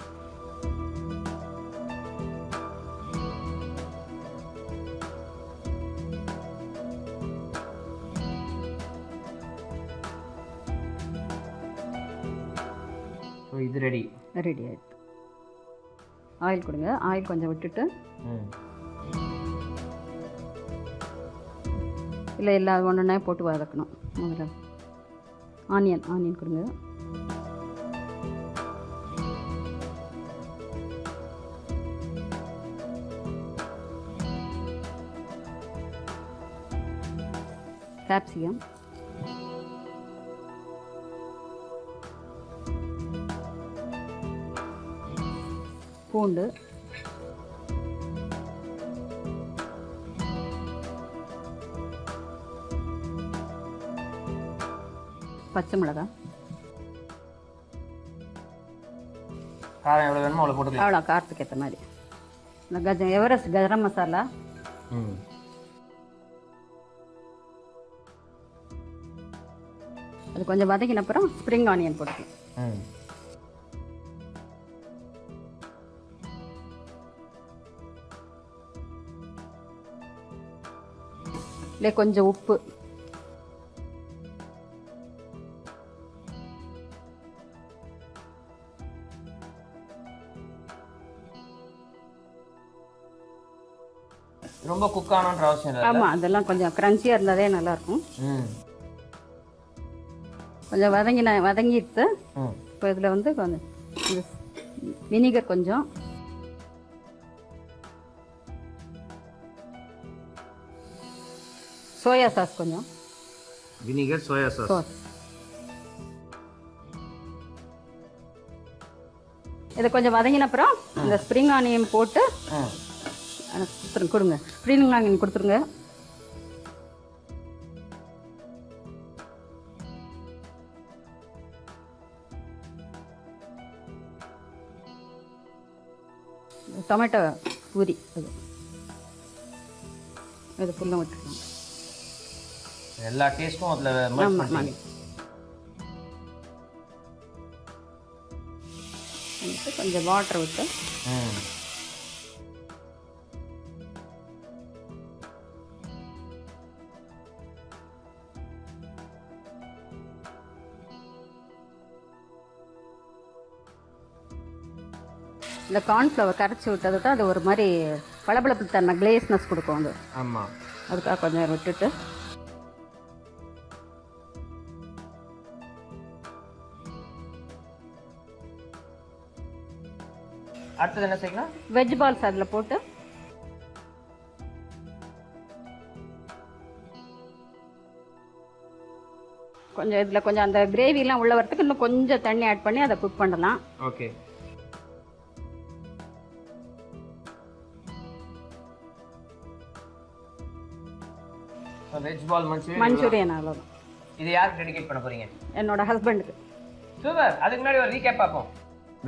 ஸோ இது ரெடி ஆகிடுது. ஆயில் கொடுங்க. ஆயில் கொஞ்சம் விட்டுட்டு இல்லை எல்லா ஒன்றுனா போட்டு வதக்கணும். முதல்ல ஆனியன் கொடுங்க. கேப்சிகம், பூண்டு, பச்சை மிளகாய். காரம் எவ்வளோ வேணுமோ அவ்வளோ போட்டுக்கலாம். அவ்வளோ காரத்துக்கு ஏற்ற மாதிரி. இந்த எவரெஸ்ட் கரம் மசாலா, அது கொஞ்சம் வதக்கின அப்புறம் ஸ்ப்ரிங் ஆனியன் போட்டுக்கலாம். இல்லை கொஞ்சம் உப்பு, ரொம்ப குக் ஆகணுன்ற அவசியம் இல்லை. ஆமாம், அதெல்லாம் கொஞ்சம் க்ரன்ச்சியாக இருந்தாலே நல்லாயிருக்கும். கொஞ்சம் வதங்கிட்டு இப்போ இதில் வந்து கொஞ்சம் வினிகர், கொஞ்சம் சோயா சாஸ், கொஞ்சம் வினிகர், சோயா சாஸ். இதை கொஞ்சம் வதங்கின அப்புறம் இந்த ஸ்ப்ரிங் ஆனியன் போட்டு கொடுங்க. ஸ்ப்ரிங் ஆனியன் கொடுத்துருங்க. டொமேட்டோ பூரி அது ஃபுல்லாக விட்டுருக்கோம். எல்லா டேஸ்ட்டும் அதில் merge பண்ணிட்டீங்க. கொஞ்சம் வாட்டர் விட்டு இந்த கார்ன்ஃப்ளவர் கரைச்சி விட்டது தான் அது ஒரு மாதிரி பளபளப்பு தன்மை, கிளேஸ்னஸ் கொடுக்கும். அது ஆமாம், அதுக்காக கொஞ்சம் விட்டுட்டு அடுத்தது என்ன செய்யணும்? வெஜ் பால்ஸ் அதில் போட்டு கொஞ்சம் இதில் கொஞ்சம் அந்த கிரேவிலாம் உள்ள வரத்துக்கு இன்னும் கொஞ்சம் தண்ணி ஆட் பண்ணி அதை குக் பண்ணலாம். ஓகே. வெஜ் பால் மஞ்சூரியன் அவ்வளோதான். இது யாருக்கு டெடிகேட் பண்ண போறீங்க? என்னோட ஹஸ்பண்டுக்கு. சூப்பர். அதுக்கு முன்னாடி ஒரு ரீகேப் பார்ப்போம்.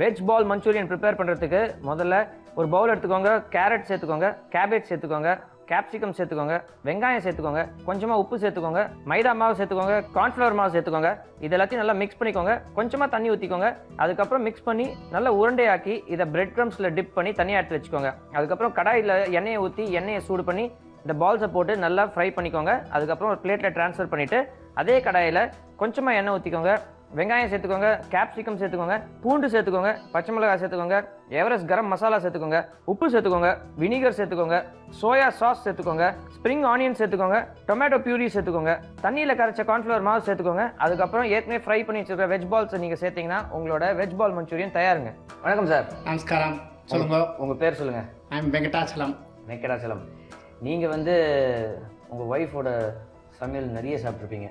வெஜ் பால் மஞ்சூரியன் ப்ரிப்பேர் பண்ணுறதுக்கு முதல்ல ஒரு பவுல் எடுத்துக்கோங்க. கேரட் சேர்த்துக்கோங்க, கேபேஜ் சேர்த்துக்கோங்க, கேப்சிகம் சேர்த்துக்கோங்க, வெங்காயம் சேர்த்துக்கோங்க, கொஞ்சமாக உப்பு சேர்த்துக்கோங்க, மைதா மாவு சேர்த்துக்கோங்க, கார்ன்ஃப்ளவர் மாவு சேர்த்துக்கோங்க. இது எல்லாத்தையும் நல்லா மிக்ஸ் பண்ணிக்கோங்க. கொஞ்சமாக தண்ணி ஊற்றிக்கோங்க. அதுக்கப்புறம் மிக்ஸ் பண்ணி நல்லா உருண்டையாக்கி இதை பிரெட் க்ரம்ஸில் டிப் பண்ணி தனியாக எடுத்து வச்சுக்கோங்க. அதுக்கப்புறம் கடாயில் எண்ணெயை ஊற்றி எண்ணெயை சூடு பண்ணி இந்த பால்ஸை போட்டு நல்லா ஃப்ரை பண்ணிக்கோங்க. அதுக்கப்புறம் ஒரு பிளேட்டில் ட்ரான்ஸ்ஃபர் பண்ணிவிட்டு அதே கடாயில் கொஞ்சமாக எண்ணெய் ஊற்றிக்கோங்க. வெங்காயம் சேர்த்துக்கோங்க, கேப்சிகம் சேர்த்துக்கோங்க, பூண்டு சேர்த்துக்கோங்க, பச்சை மிளகாய் சேர்த்துக்கோங்க, எவரெஸ்ட் கரம் மசாலா சேர்த்துக்கோங்க, உப்பு சேர்த்துக்கோங்க, வினிகர் சேர்த்துக்கோங்க, சோயா சாஸ் சேர்த்துக்கோங்க, ஸ்ப்ரிங் ஆனியன் சேர்த்துக்கோங்க, டொமேட்டோ பியூரி சேர்த்துக்கோங்க, தண்ணியில் கரைச்ச கார்ன்ஃப்ளவர் மாவு சேர்த்துக்கோங்க. அதுக்கப்புறம் ஏற்கனவே ஃப்ரை பண்ணி வச்சிருக்க வெஜ் பால்ஸை நீங்கள் சேர்த்தீங்கன்னா உங்களோட வெஜ் பால் மஞ்சூரியன் தயாருங்க. வணக்கம் சார். நமஸ்காரம். சொல்லுங்க. உங்கள் பேர் சொல்லுங்கள். ஐம் வெங்கடாச்சலம். வெங்கடாச்சலம். நீங்கள் வந்து உங்கள் ஒய்ஃபோட சமையல் நிறைய சாப்பிட்ருப்பீங்க.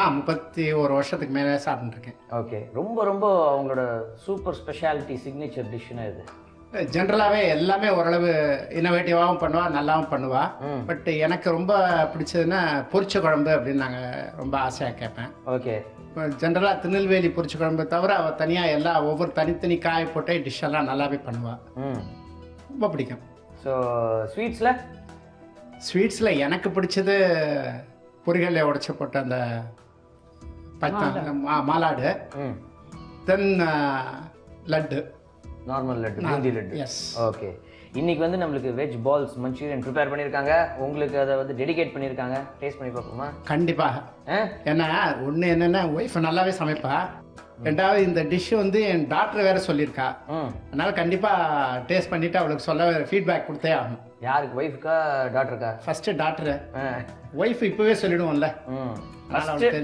31 வருஷத்துக்கு மேலே சாப்பிட்டுருக்கேன். ஓகே. ரொம்ப ரொம்ப அவங்களோட சூப்பர் ஸ்பெஷாலிட்டி சிக்னேச்சர் டிஷ்ஷுன்னா இது? ஜென்ரலாகவே எல்லாமே ஓரளவு இன்னோவேட்டிவாகவும் பண்ணுவா, நல்லாவும் பண்ணுவா. பட் எனக்கு ரொம்ப பிடிச்சதுன்னா பொரிச்ச குழம்பு அப்படின்னு நாங்கள் ரொம்ப ஆசையாக கேட்பேன். ஓகே. இப்போ ஜென்ரலாக திருநெல்வேலி பொரிச்ச குழம்பு தவிர அவள் தனியாக எல்லாம் ஒவ்வொரு தனித்தனி காய் போட்டு டிஷ்ஷெல்லாம் நல்லாவே பண்ணுவாள். ரொம்ப பிடிக்கும். ஸோ ஸ்வீட்ஸில்? ஸ்வீட்ஸில் எனக்கு பிடிச்சது பொரிகளில் உடச்சி போட்ட அந்த மாலாடு, then laddu, normal laddu, boondi laddu. Yes. Okay. இன்னைக்கு வந்து நம்மளுக்கு வெஜ் பால்ஸ் மஞ்சூரியன் ப்ரிப்பேர் பண்ணியிருக்காங்க. உங்களுக்கு அதை வந்து டெடிகேட் பண்ணியிருக்காங்க. டேஸ்ட் பண்ணி பார்ப்போமா? கண்டிப்பாக. ஏன்னா ஒன்று என்னென்னா ஒய்ஃபை நல்லாவே சமைப்பா, ரெண்டாவது இந்த டிஷ் வந்து என் டாக்டர் வேற சொல்லியிருக்கா. அதனால கண்டிப்பாக டேஸ்ட் பண்ணிவிட்டு அவளுக்கு சொல்ல ஃபீட்பேக் கொடுத்தே ஆகணும். யாருக்கு, ஒய்ஃபுக்கா டாக்டருக்கா? First doctor. ஒய்ஃப் இப்போவே சொல்லிடுவோம்ல.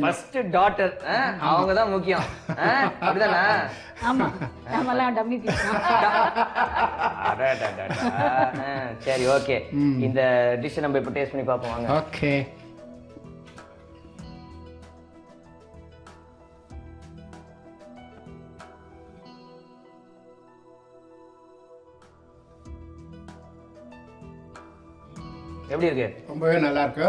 ஃபர்ஸ்ட் டாட்டர், அவங்க தான் முக்கியம். அப்படிதானே? ஆமா, நாமெல்லாம் டம்மி பீஸ். சரி, ஓகே. இந்த டிஷ் நம்ம இப்போ டேஸ்ட் பண்ணி பார்ப்போம் வாங்க. ஓகே. எப்படி இருக்கு? ரொம்பவே நல்லா இருக்கு.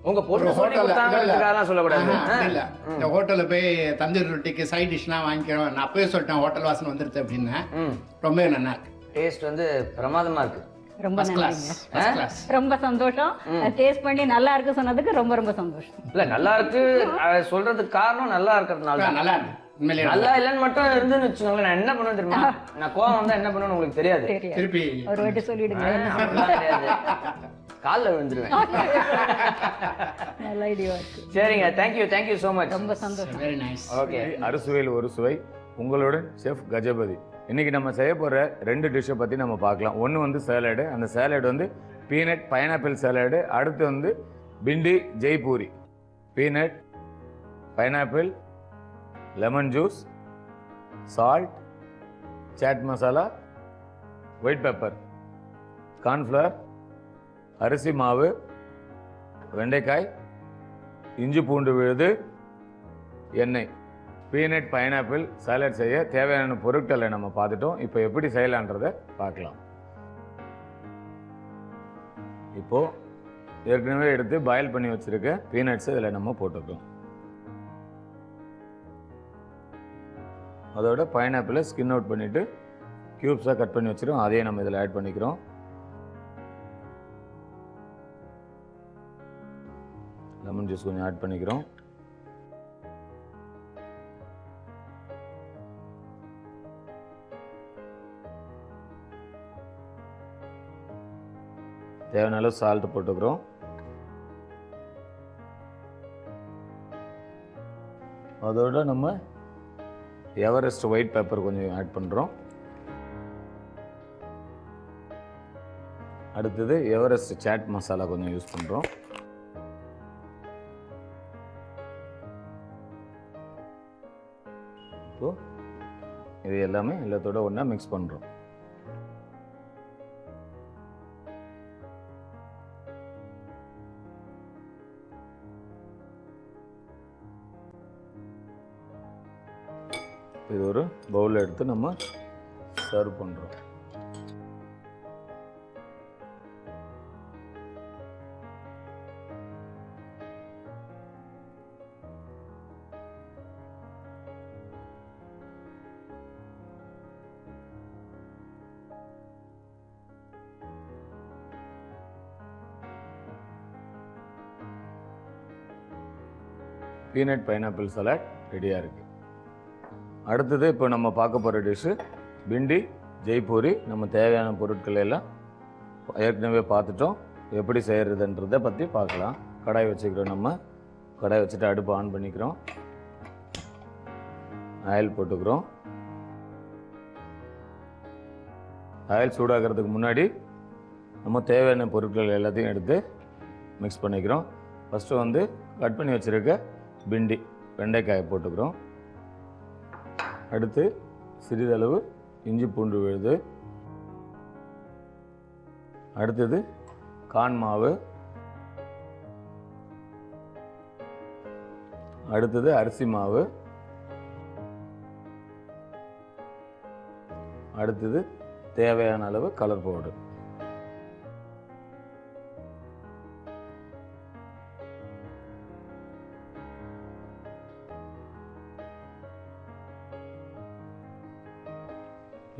உங்க பொண்ணு சொல்லி கொடுத்தாங்கன்றதுக்காக சொல்லக்கூடாது. இல்ல, இந்த ஹோட்டல்ல போய் தந்தூரி ரொட்டிக்கு சைட் டிஷ்லாம் வாங்கிக்கிறோம். நான் அப்பவே சொல்லிட்டேன் ஹோட்டல் வாசனை வந்துருது அப்படின்னு. ரொம்பவே நல்லா இருக்கு. டேஸ்ட் வந்து பிரமாதமா இருக்கு. ரொம்ப நன்றிங்க. ரொம்ப சந்தோஷம். டேஸ்ட் பண்ணி நல்லா இருக்கு சொன்னதுக்கு ரொம்ப ரொம்ப சந்தோஷம். இல்ல, நல்லா இருக்கு சொல்றதுக்கு காரணம் நல்லா இருக்கிறதுனால. நல்லா இருக்கு. உண்மையிலேயே நல்லா இல்லன்னு மட்டும் இருந்துன்னு வச்சுக்கோங்களேன், நான் என்ன பண்ணுவேன் தெரியுமா? நான் கோவம் வந்தா என்ன பண்ணுவேன்னு உங்களுக்கு தெரியாது. திருப்பி ஒரு வாட்டி சொல்லிடுங்க. தெரியாது, காலில் விழுந்துருவேன். நல்ல ஐடியா இருக்கு. சரிங்க, தேங்க்யூ ஸோ மச். ரொம்ப சந்தோஷம். Very nice. ஓகே. அறுசுவையில் ஒரு சுவை உங்களுடன் செஃப் கஜபதி. இன்னைக்கு நம்ம செய்ய போகிற 2 டிஷ்ஷை பற்றி நம்ம பார்க்கலாம். ஒன்று வந்து சேலடு. அந்த சேலடு வந்து பீனட் பைனாப்பிள் சேலடு. அடுத்து வந்து bhindi Jaipuri. Peanut, pineapple, lemon juice, salt, chaat masala, white pepper, cornflour, அரிசி மாவு, வெண்டைக்காய், இஞ்சி பூண்டு விழுது, எண்ணெய். பீனட் பைனாப்பிள் சாலட் செய்ய தேவையான பொருட்களை நம்ம பார்த்துட்டோம். இப்போ எப்படி செய்யலான்றதை பார்க்கலாம். இப்போது ஏற்கனவே எடுத்து பாயில் பண்ணி வச்சுருக்க பீனட்ஸ் இதில் நம்ம போட்டுக்கிறோம். அதோட பைனாப்பிளை ஸ்கின் அவுட் பண்ணிவிட்டு க்யூப்ஸாக கட் பண்ணி வச்சுருக்கோம். அதையே நம்ம இதில் ஆட் பண்ணிக்கிறோம். லெமன் ஜூஸ் கொஞ்சம் ஆட் பண்ணிக்கிறோம். தேவையான அளவு சால்ட் போட்டுக்கிறோம். அதோட நம்ம எவரெஸ்ட் ஒயிட் பெப்பர் கொஞ்சம் ஆட் பண்ணுறோம். அடுத்தது எவரெஸ்ட் சாட் மசாலா கொஞ்சம் யூஸ் பண்ணுறோம். இப்போது இது எல்லாமே எல்லாத்தோட ஒன்றா மிக்ஸ் பண்ணுறோம். இது ஒரு பவுல் எடுத்து நம்ம சர்வ் பண்ணுறோம். பீனட் பைனாப்பிள் சலாட் ரெடியாக இருக்குது. அடுத்தது இப்போ நம்ம பார்க்க போகிற டிஷ்ஷு பிண்டி ஜெய்பூரி. நம்ம தேவையான பொருட்கள் எல்லாம் ஏற்கனவே பார்த்துட்டோம். எப்படி செய்கிறதுன்றதை பற்றி பார்க்கலாம். கடாய் வச்சுக்கிறோம். நம்ம கடாய் வச்சுட்டு அடுப்பு ஆன் பண்ணிக்கிறோம். ஆயில் போட்டுக்கிறோம். ஆயில் சூடாகிறதுக்கு முன்னாடி நம்ம தேவையான பொருட்கள் எல்லாத்தையும் எடுத்து மிக்ஸ் பண்ணிக்கிறோம். ஃபஸ்ட்டு வந்து கட் பண்ணி வச்சுருக்க பிண்டி வெண்டைக்காயை போட்டுக்கிறோம். அடுத்து சிறிதளவு இஞ்சி பூண்டு விழுது. அடுத்தது கார்ன் மாவு, அடுத்தது அரிசி மாவு, அடுத்தது தேவையான அளவு கலர் பவுடர்.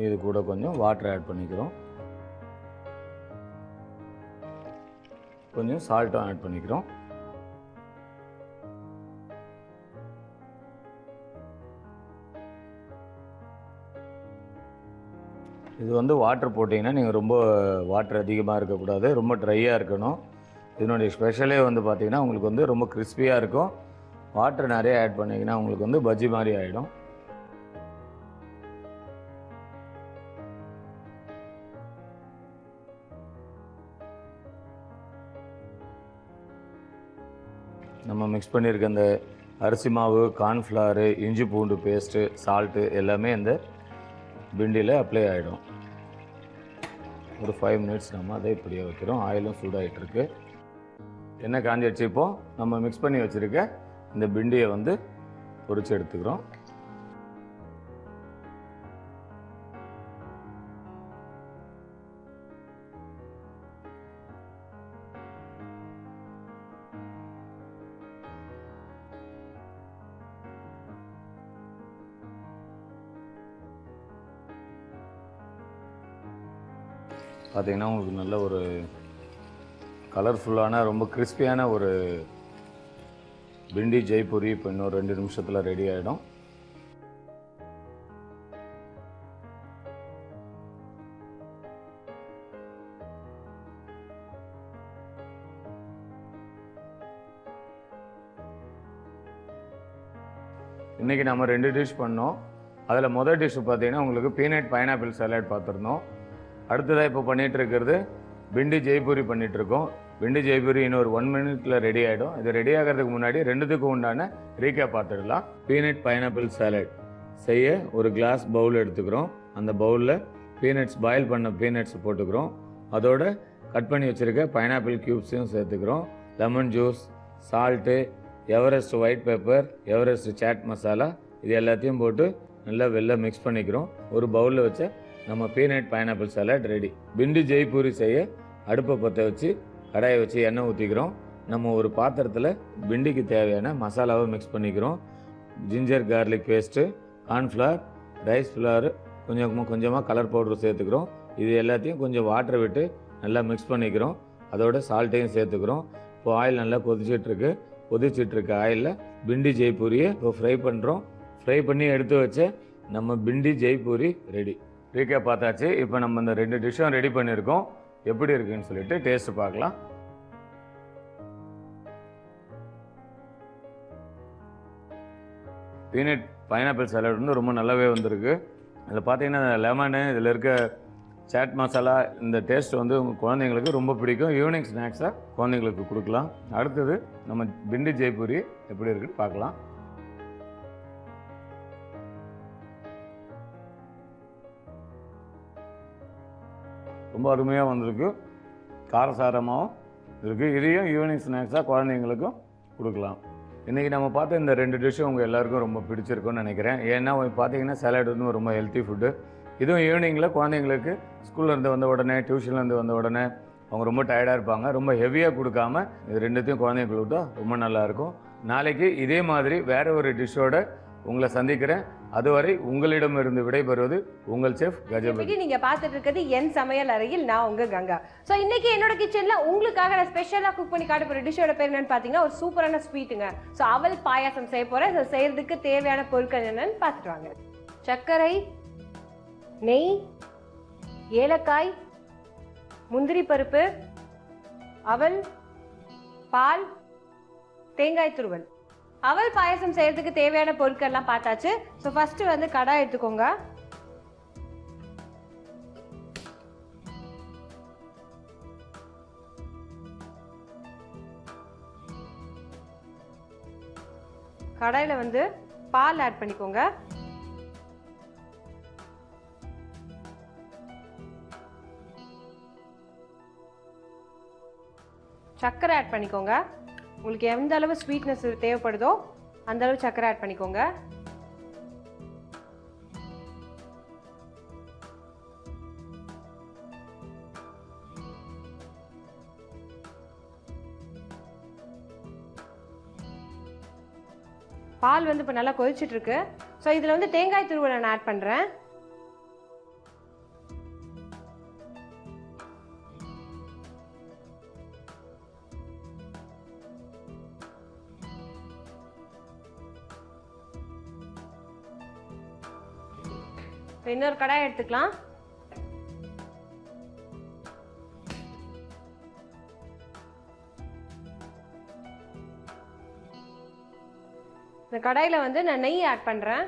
இது கூட கொஞ்சம் வாட்டர் ஆட் பண்ணிக்கிறோம், கொஞ்சம் சால்ட்டும் ஆட் பண்ணிக்கிறோம். இது வந்து வாட்டர் போட்டிங்கன்னா நீங்கள் ரொம்ப வாட்டர் அதிகமாக இருக்கக்கூடாது, ரொம்ப ட்ரையாக இருக்கணும். இதனுடைய ஸ்பெஷலே வந்து பார்த்திங்கன்னா உங்களுக்கு வந்து ரொம்ப கிறிஸ்பியாக இருக்கும். வாட்டர் நிறைய ஆட் பண்ணிங்கன்னா உங்களுக்கு வந்து பஜ்ஜி மாதிரி ஆகிடும். நம்ம மிக்ஸ் பண்ணியிருக்க அந்த அரிசி மாவு, கார்ன்ஃப்ளவரு, இஞ்சி பூண்டு பேஸ்ட்டு, சால்ட்டு எல்லாமே இந்த பிண்டியில் அப்ளை ஆகிடும். ஒரு 5 மினிட்ஸ் நம்ம அதை இப்படியே வைக்கிறோம். ஆயிலும் சூடாகிட்டுருக்கு, எண்ணெய் காஞ்சிடுச்சு. இப்போது நம்ம மிக்ஸ் பண்ணி வச்சுருக்க இந்த பிண்டியை வந்து பொரிச்சு எடுத்துக்கிறோம். பார்த்திங்கன்னா உங்களுக்கு நல்ல ஒரு கலர்ஃபுல்லான ரொம்ப கிறிஸ்பியான ஒரு பிண்டி ஜெய்பூரி இப்போ இன்னும் 2 நிமிஷத்தில் ரெடி ஆகிடும். இன்றைக்கி நம்ம 2 டிஷ் பண்ணோம். அதில் மொதல் டிஷ் பார்த்திங்கன்னா உங்களுக்கு பீனட் பைனாப்பிள் சாலட் பார்த்துருந்தோம். அடுத்ததாக இப்போ பண்ணிகிட்டு இருக்கிறது பிண்டி ஜெய்பூரி பண்ணிகிட்ருக்கோம். பிண்டி ஜெய்பூரி இன்னொரு 1 மினிட்ல ரெடி ஆகிடும். இது ரெடி ஆகிறதுக்கு முன்னாடி ரெண்டுத்துக்கும் உண்டான ரீகேப் பார்த்துடலாம். பீனட் பைனாப்பிள் சாலட் செய்ய ஒரு கிளாஸ் பவுல் எடுத்துக்கிறோம். அந்த பவுலில் பீனட்ஸ், பாயில் பண்ண பீனட்ஸ் போட்டுக்கிறோம். அதோட கட் பண்ணி வச்சுருக்க பைனாப்பிள் க்யூப்ஸையும் சேர்த்துக்கிறோம். Lemon juice, salt, Everest white pepper, Everest chaat masala, இது எல்லாத்தையும் போட்டு நல்லா வெளில மிக்ஸ் பண்ணிக்கிறோம். ஒரு பவுலில் வச்ச நம்ம பீனட் பைனாப்பிள் சாலட் ரெடி. பிண்டி ஜெய்பூரி செய்ய அடுப்பை பற்ற வச்சு கடாயை வச்சு எண்ணெய் ஊற்றிக்கிறோம். நம்ம ஒரு பாத்திரத்தில் பிண்டிக்கு தேவையான மசாலாவை மிக்ஸ் பண்ணிக்கிறோம். Ginger garlic paste, cornflour, rice flower, கொஞ்சமாக கலர் பவுடர் சேர்த்துக்கிறோம். இது எல்லாத்தையும் கொஞ்சம் வாட்டர் விட்டு நல்லா மிக்ஸ் பண்ணிக்கிறோம். அதோட சால்ட்டையும் சேர்த்துக்கிறோம். இப்போ ஆயில் நல்லா கொதிச்சிட்ருக்க ஆயிலில் பிண்டி ஜெய்பூரியை இப்போ ஃப்ரை பண்ணுறோம். ஃப்ரை பண்ணி எடுத்து வச்ச நம்ம பிண்டி ஜெய்பூரி ரெடி. ரீகேப் பார்த்தாச்சு. இப்போ நம்ம இந்த 2 டிஷ்ஷும் ரெடி பண்ணியிருக்கோம். எப்படி இருக்குன்னு சொல்லிட்டு டேஸ்ட் பார்க்கலாம். பீனட் பைனாப்பிள் சாலட் வந்து ரொம்ப நல்லாவே வந்திருக்கு. இதில் பார்த்தீங்கன்னா லெமனு, இதில் இருக்க சாட் மசாலா, இந்த டேஸ்ட் வந்து உங்கள் குழந்தைங்களுக்கு ரொம்ப பிடிக்கும். ஈவினிங் ஸ்நாக்ஸாக குழந்தைங்களுக்கு கொடுக்கலாம். அடுத்தது நம்ம பிண்டி ஜெய்பூரி எப்படி இருக்குன்னு பார்க்கலாம். ரொம்ப அருமையாக வந்திருக்கு, காரசாரமாகவும் இருக்குது. இதையும் ஈவினிங் ஸ்நாக்ஸாக குழந்தைங்களுக்கும் கொடுக்கலாம். இன்றைக்கி நம்ம பார்த்த இந்த 2 டிஷ்ஷும் உங்கள் எல்லாருக்கும் ரொம்ப பிடிச்சிருக்குன்னு நினைக்கிறேன். ஏன்னா பார்த்தீங்கன்னா சாலட் வந்து ரொம்ப ஹெல்த்தி ஃபுட்டு. இதுவும் ஈவினிங்கில் குழந்தைங்களுக்கு ஸ்கூல்லேருந்து வந்த உடனே, டியூஷன்லேருந்து வந்த உடனே அவங்க ரொம்ப டயர்டாக இருப்பாங்க. ரொம்ப ஹெவியாக கொடுக்காம இது 2த்தையும் குழந்தைங்களுக்கு கொடுத்தா ரொம்ப நல்லாயிருக்கும். நாளைக்கு இதே மாதிரி வேறு ஒரு டிஷ்ஷோட உங்களை சந்திக்கிறேன். அதுவரை உங்களிடமிருந்து விடைபெறுவது உங்கள் செஃப் கஜபதி. நீங்க பார்த்துட்டு இருக்கிறது என் சமையல் அறையில், நான் உங்க கங்கா. ஸோ இன்னைக்கு என்னோட கிச்சன்ல உங்களுக்காக நான் ஸ்பெஷலாக குக் பண்ணி காட்ட போற டிஷ்ஷோட பேர் என்னன்னு பார்த்தீங்கன்னா ஒரு சூப்பரான ஸ்வீட்டுங்க. ஸோ அவல் பாயாசம் செய்ய போறேன். ஸோ செய்யறதுக்கு தேவையான பொருட்கள் என்னன்னு பார்த்துட்டு வாங்க. சர்க்கரை, நெய், ஏலக்காய், முந்திரி பருப்பு, அவல், பால், தேங்காய் துருவல். அவல் பாயசம் செய்யறதுக்கு தேவையான பொருட்கள்லாம் பார்த்தாச்சு. ஸோ ஃபர்ஸ்ட் வந்து கடாய் எடுத்துக்கோங்க. கடாயில வந்து பால் ஆட் பண்ணிக்கோங்க. சர்க்கரை ஆட் பண்ணிக்கோங்க. உங்களுக்கு எந்த அளவு ஸ்வீட்னஸ் தேவைப்படுதோ அந்த அளவு சர்க்கரை ஆட் பண்ணிக்கோங்க. பால் வந்து இப்போ நல்லா கொதிச்சுட்டு இருக்கு. ஸோ இதில் வந்து தேங்காய் துருவலை நான் ஆட் பண்ணுறேன். இன்னொரு கடாய் எடுத்துக்கலாம். இந்த கடாயில வந்து நான் நெய் ஆட் பண்றேன்.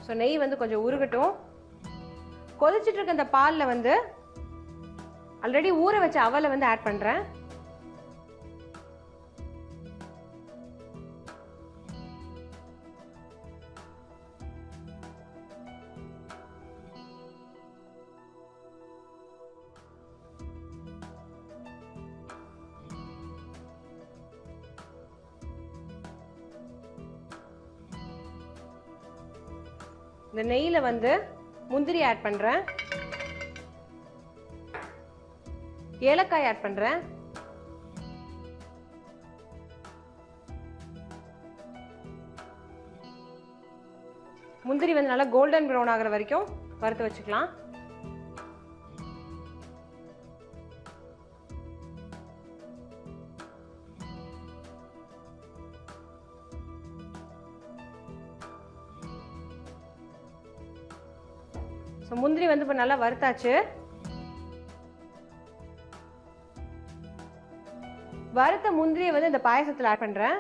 ஸோ நெய் வந்து கொஞ்சம் உருகட்டும். கொதிச்சுட்டு இருக்க இந்த பாலில் வந்து ஆல்ரெடி ஊற வச்ச அவலை வந்து ஆட் பண்றேன். இந்த நெய்யில வந்து முந்திரி ஆட் பண்றேன், ஏலக்காய் ஆட் பண்றேன், முந்திரி வந்து நல்லா கோல்டன் ப்ரௌன் ஆகிற வரைக்கும் வறுத்து வச்சுக்கலாம். ஸோ முந்திரி வந்து இப்போ நல்லா வறுத்தாச்சு. வறுத்த முந்திரியை வந்து இந்த பாயசத்தில் ஆட் பண்றேன்.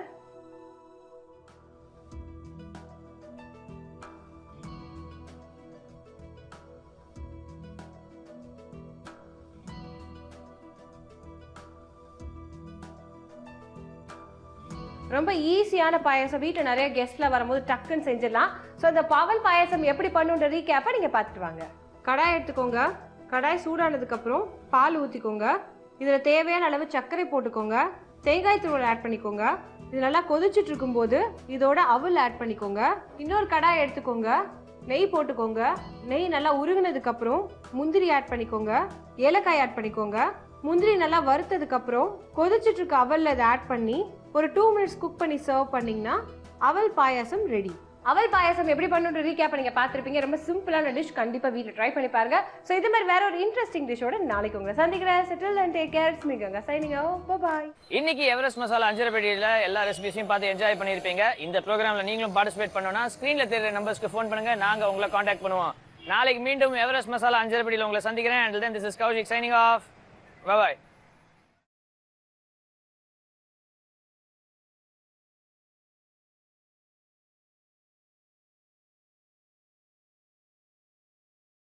ரொம்ப ஈஸியான பாயசம், வீட்டில் நிறைய கெஸ்ட்ல வரும்போது டக்குன்னு செஞ்சிடலாம். ஸோ இந்த பாவல் பாயசம் எப்படி பண்ணுன்ற ரீகேப்பை நீங்க பார்த்துட்டு வாங்க. கடாய் எடுத்துக்கோங்க. கடாய் சூடானதுக்கு அப்புறம் பால் ஊற்றிக்கோங்க. இதில் தேவையான அளவு சர்க்கரை போட்டுக்கோங்க. தேங்காய் துருவல் ஆட் பண்ணிக்கோங்க. இது நல்லா கொதிச்சுட்டு இருக்கும்போது இதோட அவல் ஆட் பண்ணிக்கோங்க. இன்னொரு கடாய் எடுத்துக்கோங்க. நெய் போட்டுக்கோங்க. நெய் நல்லா உருகுனதுக்கு அப்புறம் முந்திரி ஆட் பண்ணிக்கோங்க. ஏலக்காய் ஆட் பண்ணிக்கோங்க. முந்திரி நல்லா வறுத்ததுக்கு அப்புறம் கொதிச்சுட்டு இருக்க அவல்ல இதை ஆட் பண்ணி ஒரு 2 மினிட்ஸ் குக் பண்ணி சர்வ் பண்ணீங்கன்னா அவல் பாயாசம் ரெடி. அவல் பாயாசம் எப்படி பண்ணுன்ற ரீகேப் நீங்க பார்த்திருப்பீங்க. ரொம்ப சிம்பிளான டிஷ், கண்டிப்பா வீட்ல ட்ரை பண்ணி பாருங்க. சோ இது மாதிரி வேற ஒரு இன்ட்ரெஸ்டிங் டிஷ்ஷோட நாளைக்கு உங்களை சந்திக்கிறேன். Settle and take care. It's me Ganga signing off. Bye bye. இன்னைக்கு எவரெஸ்ட் மசாலா அஞ்சரைப்பேட்டையில எல்லா ரெசிபிஸையும் பார்த்து என்ஜாய் பண்ணியிருப்பீங்க. இந்த ப்ரோக்ராம்ல நீங்களும் பார்ட்டிசிபேட் பண்ணணும்னா ஸ்கிரீன்ல தெரியுற நம்பர்ஸ்க்கு ஃபோன் பண்ணுங்க, நாங்க உங்களை காண்டாக்ட் பண்ணுவோம். நாளைக்கு மீண்டும் எவரெஸ்ட் மசாலா அஞ்சரைப்பேட்டையில உங்களை சந்திக்கிறேன். Until then, this is Kaushik signing off. Bye bye.